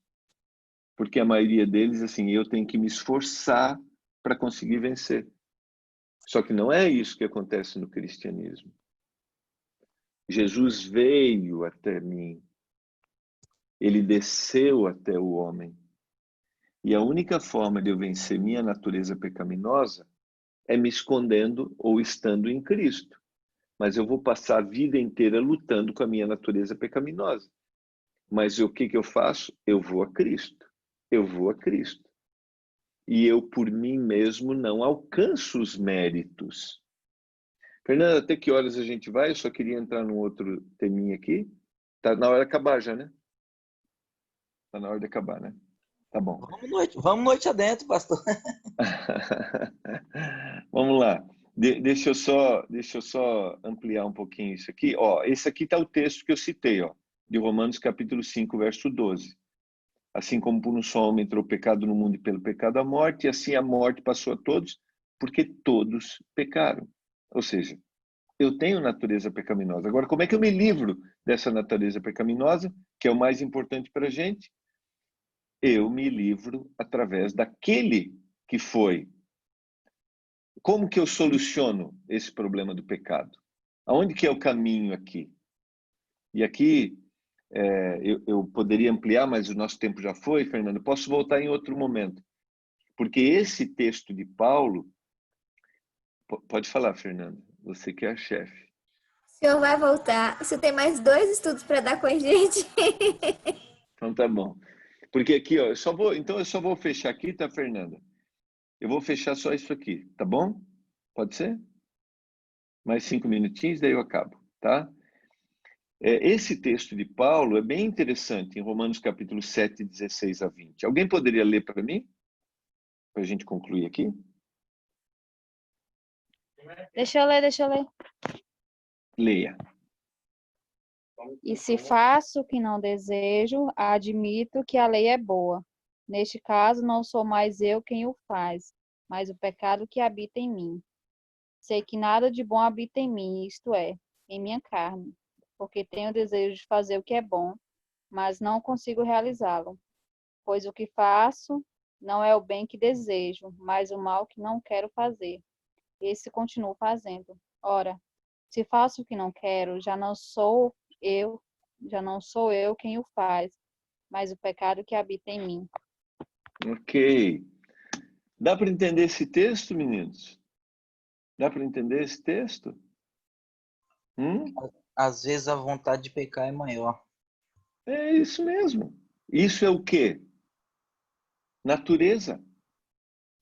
Porque a maioria deles, assim, eu tenho que me esforçar para conseguir vencer. Só que não é isso que acontece no cristianismo. Jesus veio até mim. Ele desceu até o homem. E a única forma de eu vencer minha natureza pecaminosa é me escondendo ou estando em Cristo. Mas eu vou passar a vida inteira lutando com a minha natureza pecaminosa. Mas o que eu faço? Eu vou a Cristo. Eu vou a Cristo. E eu, por mim mesmo, não alcanço os méritos. Fernanda, até que horas a gente vai? Eu só queria entrar num outro teminha aqui. Tá na hora de acabar já, né? Tá na hora de acabar, né? Tá bom. Vamos noite adentro, pastor. Vamos lá. Deixa eu só ampliar um pouquinho isso aqui. Ó, esse aqui está o texto que eu citei, ó, de Romanos capítulo 5, verso 12. Assim como por um só homem entrou o pecado no mundo e pelo pecado a morte, e assim a morte passou a todos, porque todos pecaram. Ou seja, eu tenho natureza pecaminosa. Agora, como é que eu me livro dessa natureza pecaminosa, que é o mais importante para a gente? Eu me livro através daquele que foi. Como que eu soluciono esse problema do pecado? Aonde que é o caminho aqui? E aqui, eu poderia ampliar, mas o nosso tempo já foi, Fernando. Posso voltar em outro momento. Porque esse texto de Paulo... Pode falar, Fernanda. Você que é a chefe. O senhor vai voltar. Você tem mais 2 estudos para dar com a gente. Então tá bom. Porque aqui, ó, eu só vou fechar aqui, tá, Fernanda? Eu vou fechar só isso aqui, tá bom? Pode ser? Mais 5 minutinhos, daí eu acabo, tá? Esse texto de Paulo é bem interessante, em Romanos capítulo 7, 16 a 20. Alguém poderia ler para mim? Para a gente concluir aqui? Deixa eu ler. Leia. E se faço o que não desejo, admito que a lei é boa. Neste caso, não sou mais eu quem o faz, mas o pecado que habita em mim. Sei que nada de bom habita em mim, isto é, em minha carne, porque tenho o desejo de fazer o que é bom, mas não consigo realizá-lo. Pois o que faço não é o bem que desejo, mas o mal que não quero fazer. Esse continuo fazendo. Ora, se faço o que não quero, já não sou eu quem o faz, mas o pecado que habita em mim. Ok. Dá para entender esse texto, meninos? Dá para entender esse texto? Às vezes a vontade de pecar é maior. É isso mesmo. Isso é o quê? Natureza.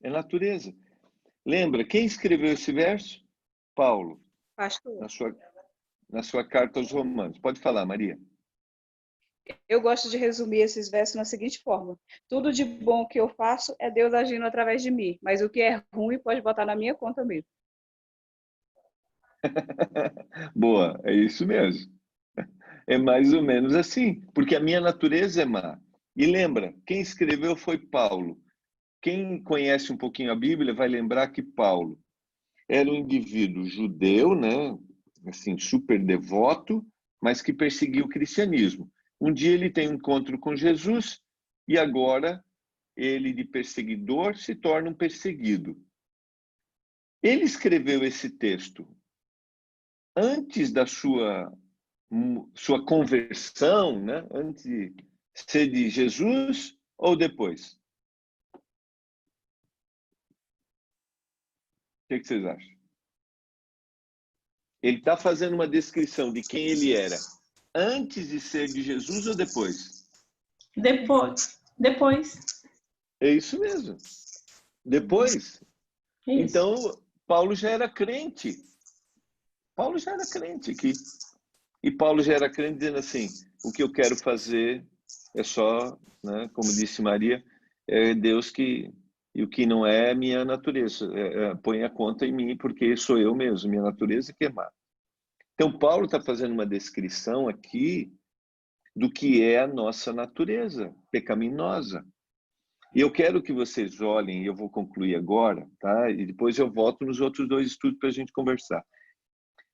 É natureza. Lembra, quem escreveu esse verso? Paulo. Pastor. Na sua carta aos Romanos. Pode falar, Maria. Eu gosto de resumir esses versos na seguinte forma: tudo de bom que eu faço é Deus agindo através de mim, mas o que é ruim pode botar na minha conta mesmo. Boa, é isso mesmo. É mais ou menos assim, porque a minha natureza é má. E lembra, quem escreveu foi Paulo. Quem conhece um pouquinho a Bíblia vai lembrar que Paulo era um indivíduo judeu, né? Assim, super devoto, mas que perseguiu o cristianismo. Um dia ele tem um encontro com Jesus e agora ele, de perseguidor, se torna um perseguido. Ele escreveu esse texto antes da sua conversão, né? Antes de ser de Jesus ou depois? O que vocês acham? Ele está fazendo uma descrição de quem ele era antes de ser de Jesus ou depois? Depois. É isso mesmo. Depois. É isso. Então, Paulo já era crente. Paulo já era crente aqui. E Paulo já era crente dizendo assim, o que eu quero fazer é só, né, como disse Maria, é Deus que... E o que não é minha natureza. Põe a conta em mim, porque sou eu mesmo, minha natureza que é má. Então, Paulo está fazendo uma descrição aqui do que é a nossa natureza pecaminosa. E eu quero que vocês olhem, e eu vou concluir agora, tá? E depois eu volto nos outros dois estudos para a gente conversar.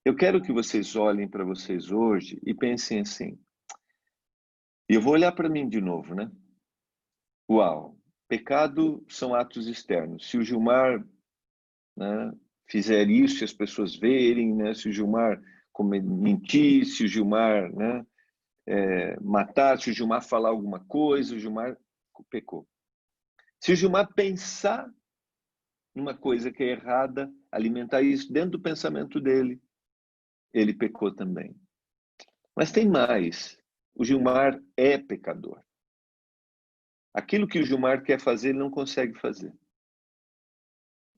Eu quero que vocês olhem para vocês hoje e pensem assim. E eu vou olhar para mim de novo, né? Uau! Pecado são atos externos. Se o Gilmar, né, fizer isso e as pessoas verem, né? Se o Gilmar mentir, se o Gilmar, né, matar, se o Gilmar falar alguma coisa, o Gilmar pecou. Se o Gilmar pensar numa coisa que é errada, alimentar isso dentro do pensamento dele, ele pecou também. Mas tem mais. O Gilmar é pecador. Aquilo que o Gilmar quer fazer, ele não consegue fazer.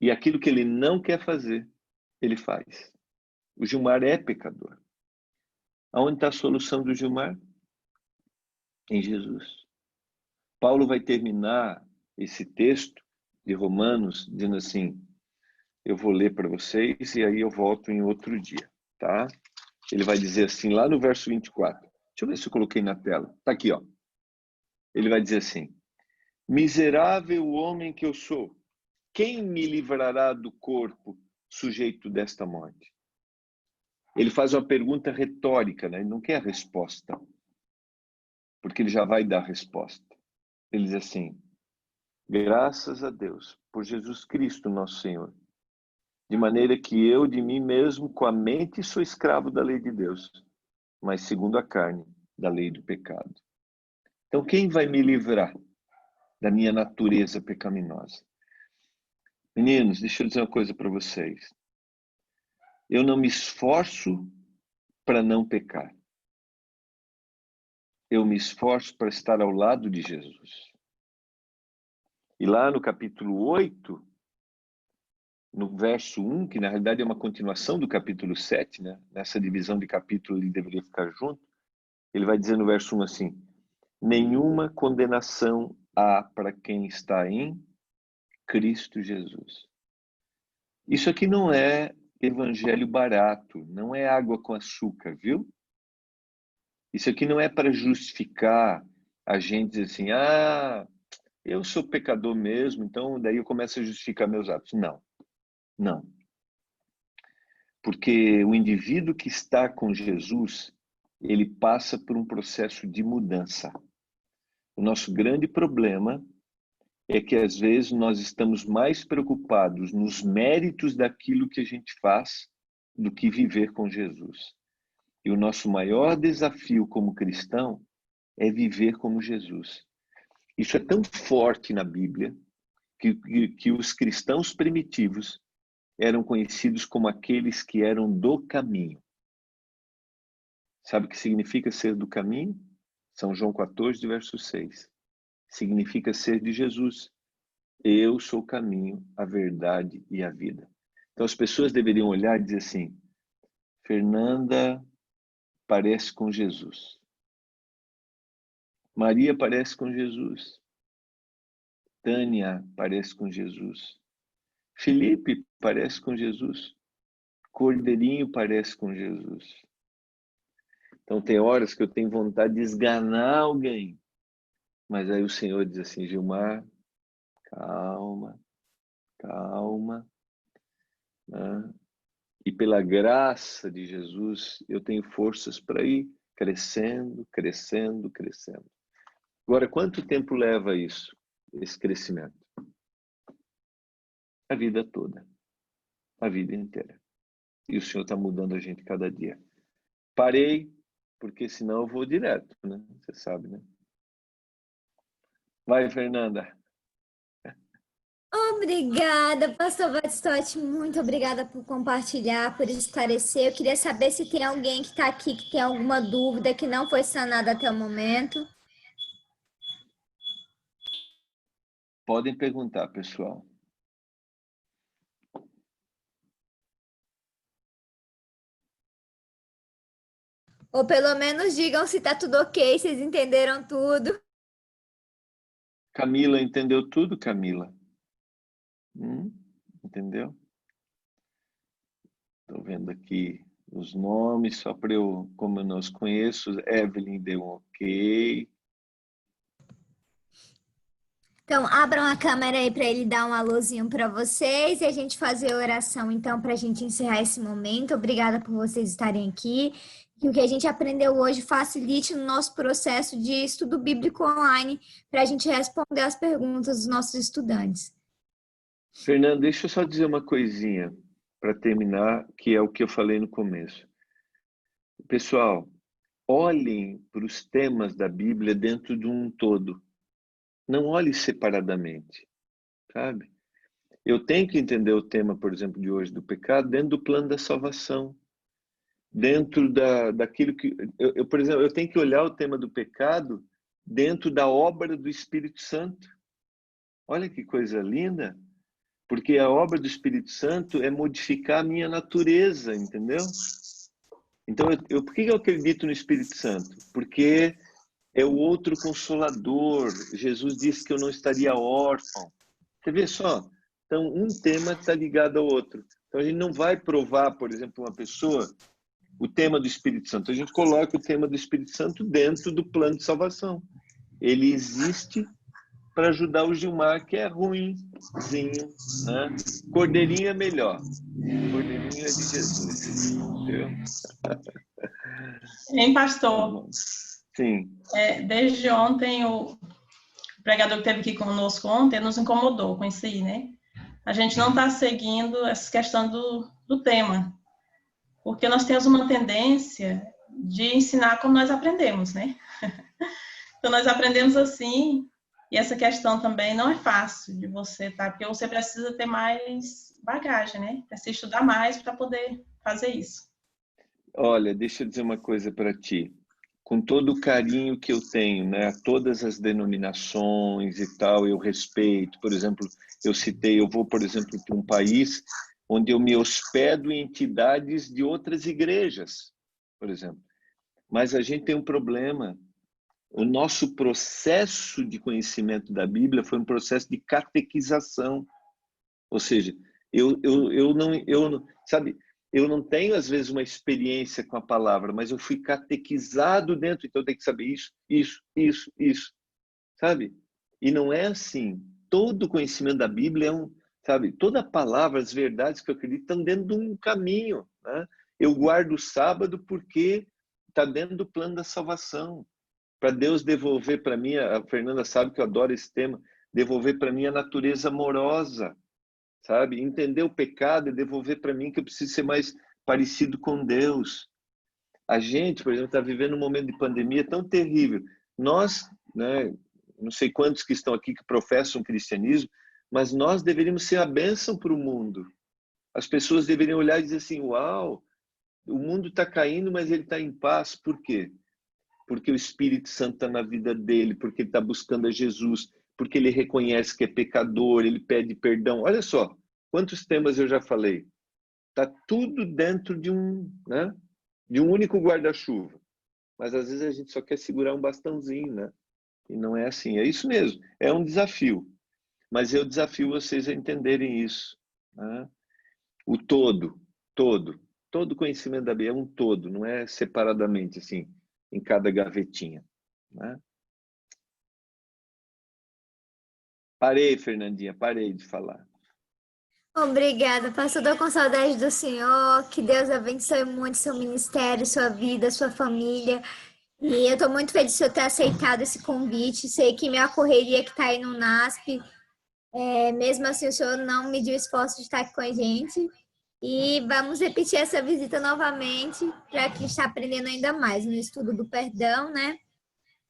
E aquilo que ele não quer fazer, ele faz. O Gilmar é pecador. Aonde está a solução do Gilmar? Em Jesus. Paulo vai terminar esse texto de Romanos dizendo assim, eu vou ler para vocês e aí eu volto em outro dia, tá? Ele vai dizer assim, lá no verso 24. Deixa eu ver se eu coloquei na tela. Tá aqui, ó. Ele vai dizer assim, miserável homem que eu sou, quem me livrará do corpo sujeito desta morte? Ele faz uma pergunta retórica, né? Ele não quer a resposta, porque ele já vai dar a resposta. Ele diz assim, graças a Deus, por Jesus Cristo, nosso Senhor, de maneira que eu de mim mesmo, com a mente, sou escravo da lei de Deus, mas segundo a carne, da lei do pecado. Então, quem vai me livrar da minha natureza pecaminosa? Meninos, deixa eu dizer uma coisa para vocês. Eu não me esforço para não pecar. Eu me esforço para estar ao lado de Jesus. E lá no capítulo 8, no verso 1, que na realidade é uma continuação do capítulo 7, né? Nessa divisão de capítulo ele deveria ficar junto, ele vai dizer no verso 1 assim, nenhuma condenação há para quem está em Cristo Jesus. Isso aqui não é evangelho barato, não é água com açúcar, viu? Isso aqui não é para justificar a gente dizer assim, eu sou pecador mesmo, então daí eu começo a justificar meus atos. Não, não. Porque o indivíduo que está com Jesus, ele passa por um processo de mudança. O nosso grande problema é que às vezes nós estamos mais preocupados nos méritos daquilo que a gente faz do que viver com Jesus. E o nosso maior desafio como cristão é viver como Jesus. Isso é tão forte na Bíblia que os cristãos primitivos eram conhecidos como aqueles que eram do caminho. Sabe o que significa ser do caminho? São João 14, verso 6. Significa ser de Jesus. Eu sou o caminho, a verdade e a vida. Então as pessoas deveriam olhar e dizer assim, Fernanda parece com Jesus. Maria parece com Jesus. Tânia parece com Jesus. Felipe parece com Jesus. Cordeirinho parece com Jesus. Então tem horas que eu tenho vontade de esganar alguém. Mas aí o Senhor diz assim, Gilmar, calma, calma. Né? E pela graça de Jesus, eu tenho forças para ir crescendo, crescendo, crescendo. Agora, quanto tempo leva isso, esse crescimento? A vida toda, a vida inteira. E o Senhor está mudando a gente cada dia. Parei, porque senão eu vou direto, né? Você sabe, né? Vai, Fernanda. Obrigada, pastor Batistotti, muito obrigada por compartilhar, por esclarecer. Eu queria saber se tem alguém que está aqui que tem alguma dúvida que não foi sanada até o momento. Podem perguntar, pessoal. Ou pelo menos digam se tá tudo ok, vocês entenderam tudo. Camila, entendeu tudo, Camila? Entendeu? Estou vendo aqui os nomes, só para eu, como eu não os conheço, Evelyn deu um ok. Então, abram a câmera aí para ele dar um alôzinho para vocês e a gente fazer a oração, então, para a gente encerrar esse momento. Obrigada por vocês estarem aqui. Que o que a gente aprendeu hoje facilite no nosso processo de estudo bíblico online para a gente responder as perguntas dos nossos estudantes. Fernando, deixa eu só dizer uma coisinha para terminar, que é o que eu falei no começo. Pessoal, olhem para os temas da Bíblia dentro de um todo. Não olhe separadamente, sabe? Eu tenho que entender o tema, por exemplo, de hoje do pecado dentro do plano da salvação. Dentro daquilo que... por exemplo, eu tenho que olhar o tema do pecado dentro da obra do Espírito Santo. Olha que coisa linda! Porque a obra do Espírito Santo é modificar a minha natureza, entendeu? Então, por que eu acredito no Espírito Santo? Porque é o outro consolador. Jesus disse que eu não estaria órfão. Você vê só? Então, um tema está ligado ao outro. Então, a gente não vai provar, por exemplo, uma pessoa, o tema do Espírito Santo. A gente coloca o tema do Espírito Santo dentro do plano de salvação. Ele existe para ajudar o Gilmar, que é ruimzinho, né? Cordeirinho é melhor. Cordeirinho é de Jesus. Entendeu? Hein, pastor? Sim. Desde ontem, o pregador que esteve aqui conosco ontem nos incomodou com isso aí, né? A gente não está seguindo essa questão do tema, porque nós temos uma tendência de ensinar como nós aprendemos, né? Então, nós aprendemos assim, e essa questão também não é fácil de você, tá? Porque você precisa ter mais bagagem, né? Precisa estudar mais para poder fazer isso. Olha, deixa eu dizer uma coisa para ti. Com todo o carinho que eu tenho, né, a todas as denominações e tal, eu respeito. Por exemplo, eu vou, por exemplo, para um país onde eu me hospedo em entidades de outras igrejas, por exemplo. Mas a gente tem um problema. O nosso processo de conhecimento da Bíblia foi um processo de catequização. Ou seja, eu não tenho, às vezes, uma experiência com a palavra, mas eu fui catequizado dentro, então eu tenho que saber isso, sabe? E não é assim. Todo o conhecimento da Bíblia sabe? Toda a palavra, as verdades que eu acredito estão dentro de um caminho, né? Eu guardo o sábado porque está dentro do plano da salvação. Para Deus devolver para mim, a Fernanda sabe que eu adoro esse tema, devolver para mim a natureza amorosa, sabe? Entender o pecado e devolver para mim que eu preciso ser mais parecido com Deus. A gente, por exemplo, está vivendo um momento de pandemia tão terrível. Nós, né, não sei quantos que estão aqui que professam cristianismo, mas nós deveríamos ser a bênção para o mundo. As pessoas deveriam olhar e dizer assim, uau, o mundo está caindo, mas ele está em paz. Por quê? Porque o Espírito Santo está na vida dele, porque ele está buscando a Jesus, porque ele reconhece que é pecador, ele pede perdão. Olha só, quantos temas eu já falei. Está tudo dentro de de um único guarda-chuva. Mas às vezes a gente só quer segurar um bastãozinho, né? E não é assim. É isso mesmo, é um desafio. Mas eu desafio vocês a entenderem isso, né? O todo conhecimento da Bíblia é um todo, não é separadamente, assim, em cada gavetinha, né? Parei, Fernandinha, parei de falar. Obrigada, pastor. Estou com saudade do senhor. Que Deus abençoe muito seu ministério, sua vida, sua família. E eu estou muito feliz de o senhor ter aceitado esse convite. Sei que minha correria que está aí no NASP, mesmo assim o senhor não mediu esforço de estar aqui com a gente. E vamos repetir essa visita novamente, para que está aprendendo ainda mais no estudo do perdão, né?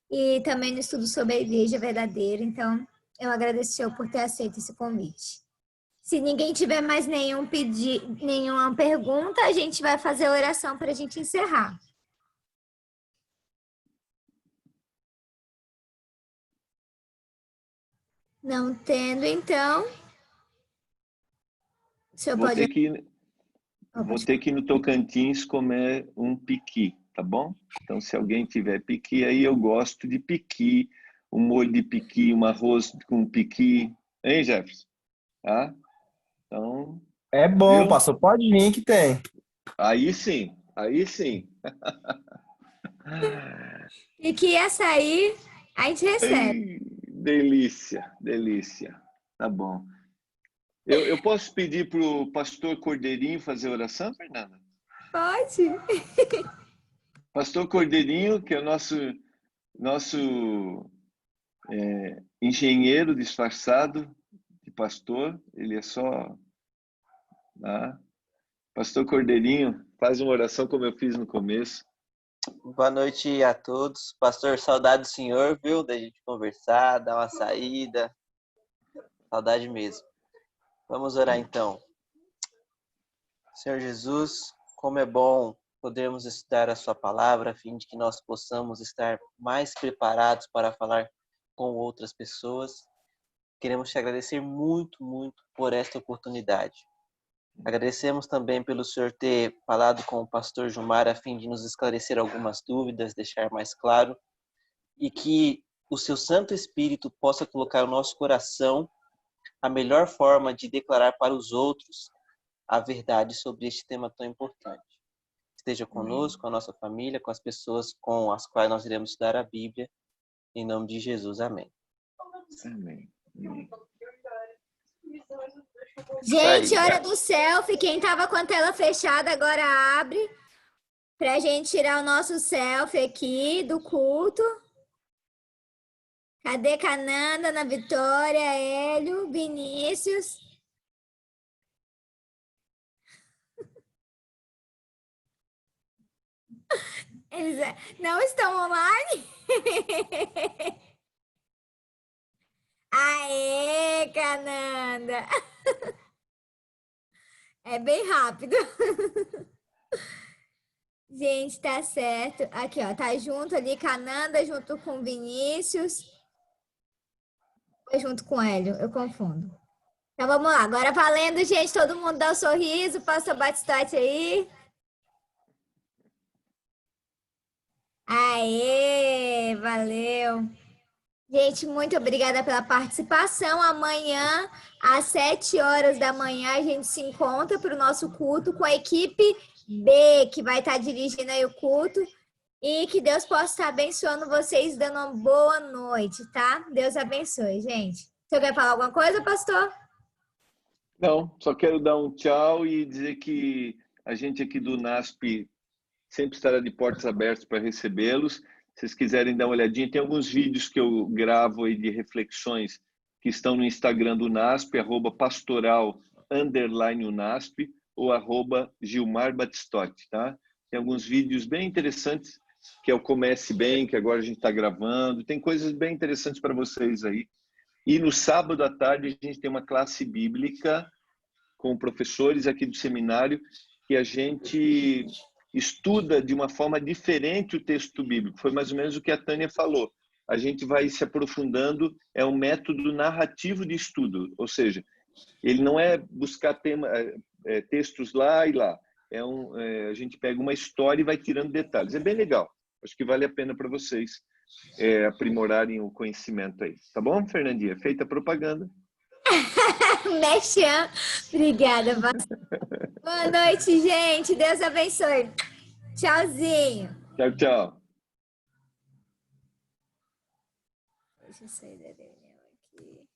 E também no estudo sobre a igreja verdadeira. Então, eu agradeço ao senhor por ter aceito esse convite. Se ninguém tiver mais nenhuma pergunta, a gente vai fazer a oração para a gente encerrar. Não tendo, então, o senhor Vou pode... ter que ir no Tocantins comer um piqui, tá bom? Então, se alguém tiver piqui, aí eu gosto de piqui, um molho de piqui, um arroz com piqui. Hein, Jefferson? Tá? Então... É bom, viu? pastor. Pode vir que tem. Aí sim, aí sim. E que açaí a gente recebe. Ai, delícia, delícia. Tá bom. Eu posso pedir para o pastor Cordeirinho fazer oração, Fernanda? Pode. Pastor Cordeirinho, que é o nosso engenheiro disfarçado de pastor, ele é só... Tá? Pastor Cordeirinho, faz uma oração como eu fiz no começo. Boa noite a todos. Pastor, saudade do senhor, viu? Da gente conversar, dar uma saída. Saudade mesmo. Vamos orar então. Senhor Jesus, como é bom podermos estudar a sua palavra, a fim de que nós possamos estar mais preparados para falar com outras pessoas. Queremos te agradecer muito, muito por esta oportunidade. Agradecemos também pelo senhor ter falado com o pastor Gilmar a fim de nos esclarecer algumas dúvidas, deixar mais claro, e que o seu Santo Espírito possa colocar no nosso coração a melhor forma de declarar para os outros a verdade sobre este tema tão importante. Esteja conosco, com a nossa família, com as pessoas com as quais nós iremos estudar a Bíblia. Em nome de Jesus, amém. Amém. Gente, hora do selfie. Quem tava com a tela fechada agora abre pra gente tirar o nosso selfie aqui do culto. Cadê Cananda, Ana Vitória, Hélio, Vinícius? Eles não estão online? Aê, Cananda! É bem rápido. Gente, tá certo. Aqui, ó, tá junto ali, Cananda, junto com Vinícius. Ou junto com Hélio, eu confundo. Então, vamos lá. Agora valendo, gente, todo mundo dá um sorriso. Pastor Batistote aí. Aê, valeu. Gente, muito obrigada pela participação. Amanhã, às 7 horas da manhã, a gente se encontra para o nosso culto com a equipe B, que vai estar dirigindo aí o culto. E que Deus possa estar abençoando vocês, dando uma boa noite, tá? Deus abençoe, gente. Você quer falar alguma coisa, pastor? Não, só quero dar um tchau e dizer que a gente aqui do NASP sempre estará de portas abertas para recebê-los. Se vocês quiserem dar uma olhadinha, tem alguns vídeos que eu gravo aí de reflexões que estão no Instagram do NASP, @pastoral_NASP ou @Gilmar Batistotti, tá? Tem alguns vídeos bem interessantes, que é o Comece Bem, que agora a gente está gravando. Tem coisas bem interessantes para vocês aí. E no sábado à tarde a gente tem uma classe bíblica com professores aqui do seminário que a gente estuda de uma forma diferente o texto bíblico. Foi mais ou menos o que a Tânia falou. A gente vai se aprofundando, é um método narrativo de estudo, ou seja, ele não é buscar textos lá e lá. A gente pega uma história e vai tirando detalhes. É bem legal. Acho que vale a pena para vocês aprimorarem o conhecimento aí. Tá bom, Fernandinha? Feita a propaganda. Mexam. Obrigada, pastor. Boa noite, gente. Deus abençoe. Tchauzinho. Tchau, tchau. Deixa eu sair da reunião aqui.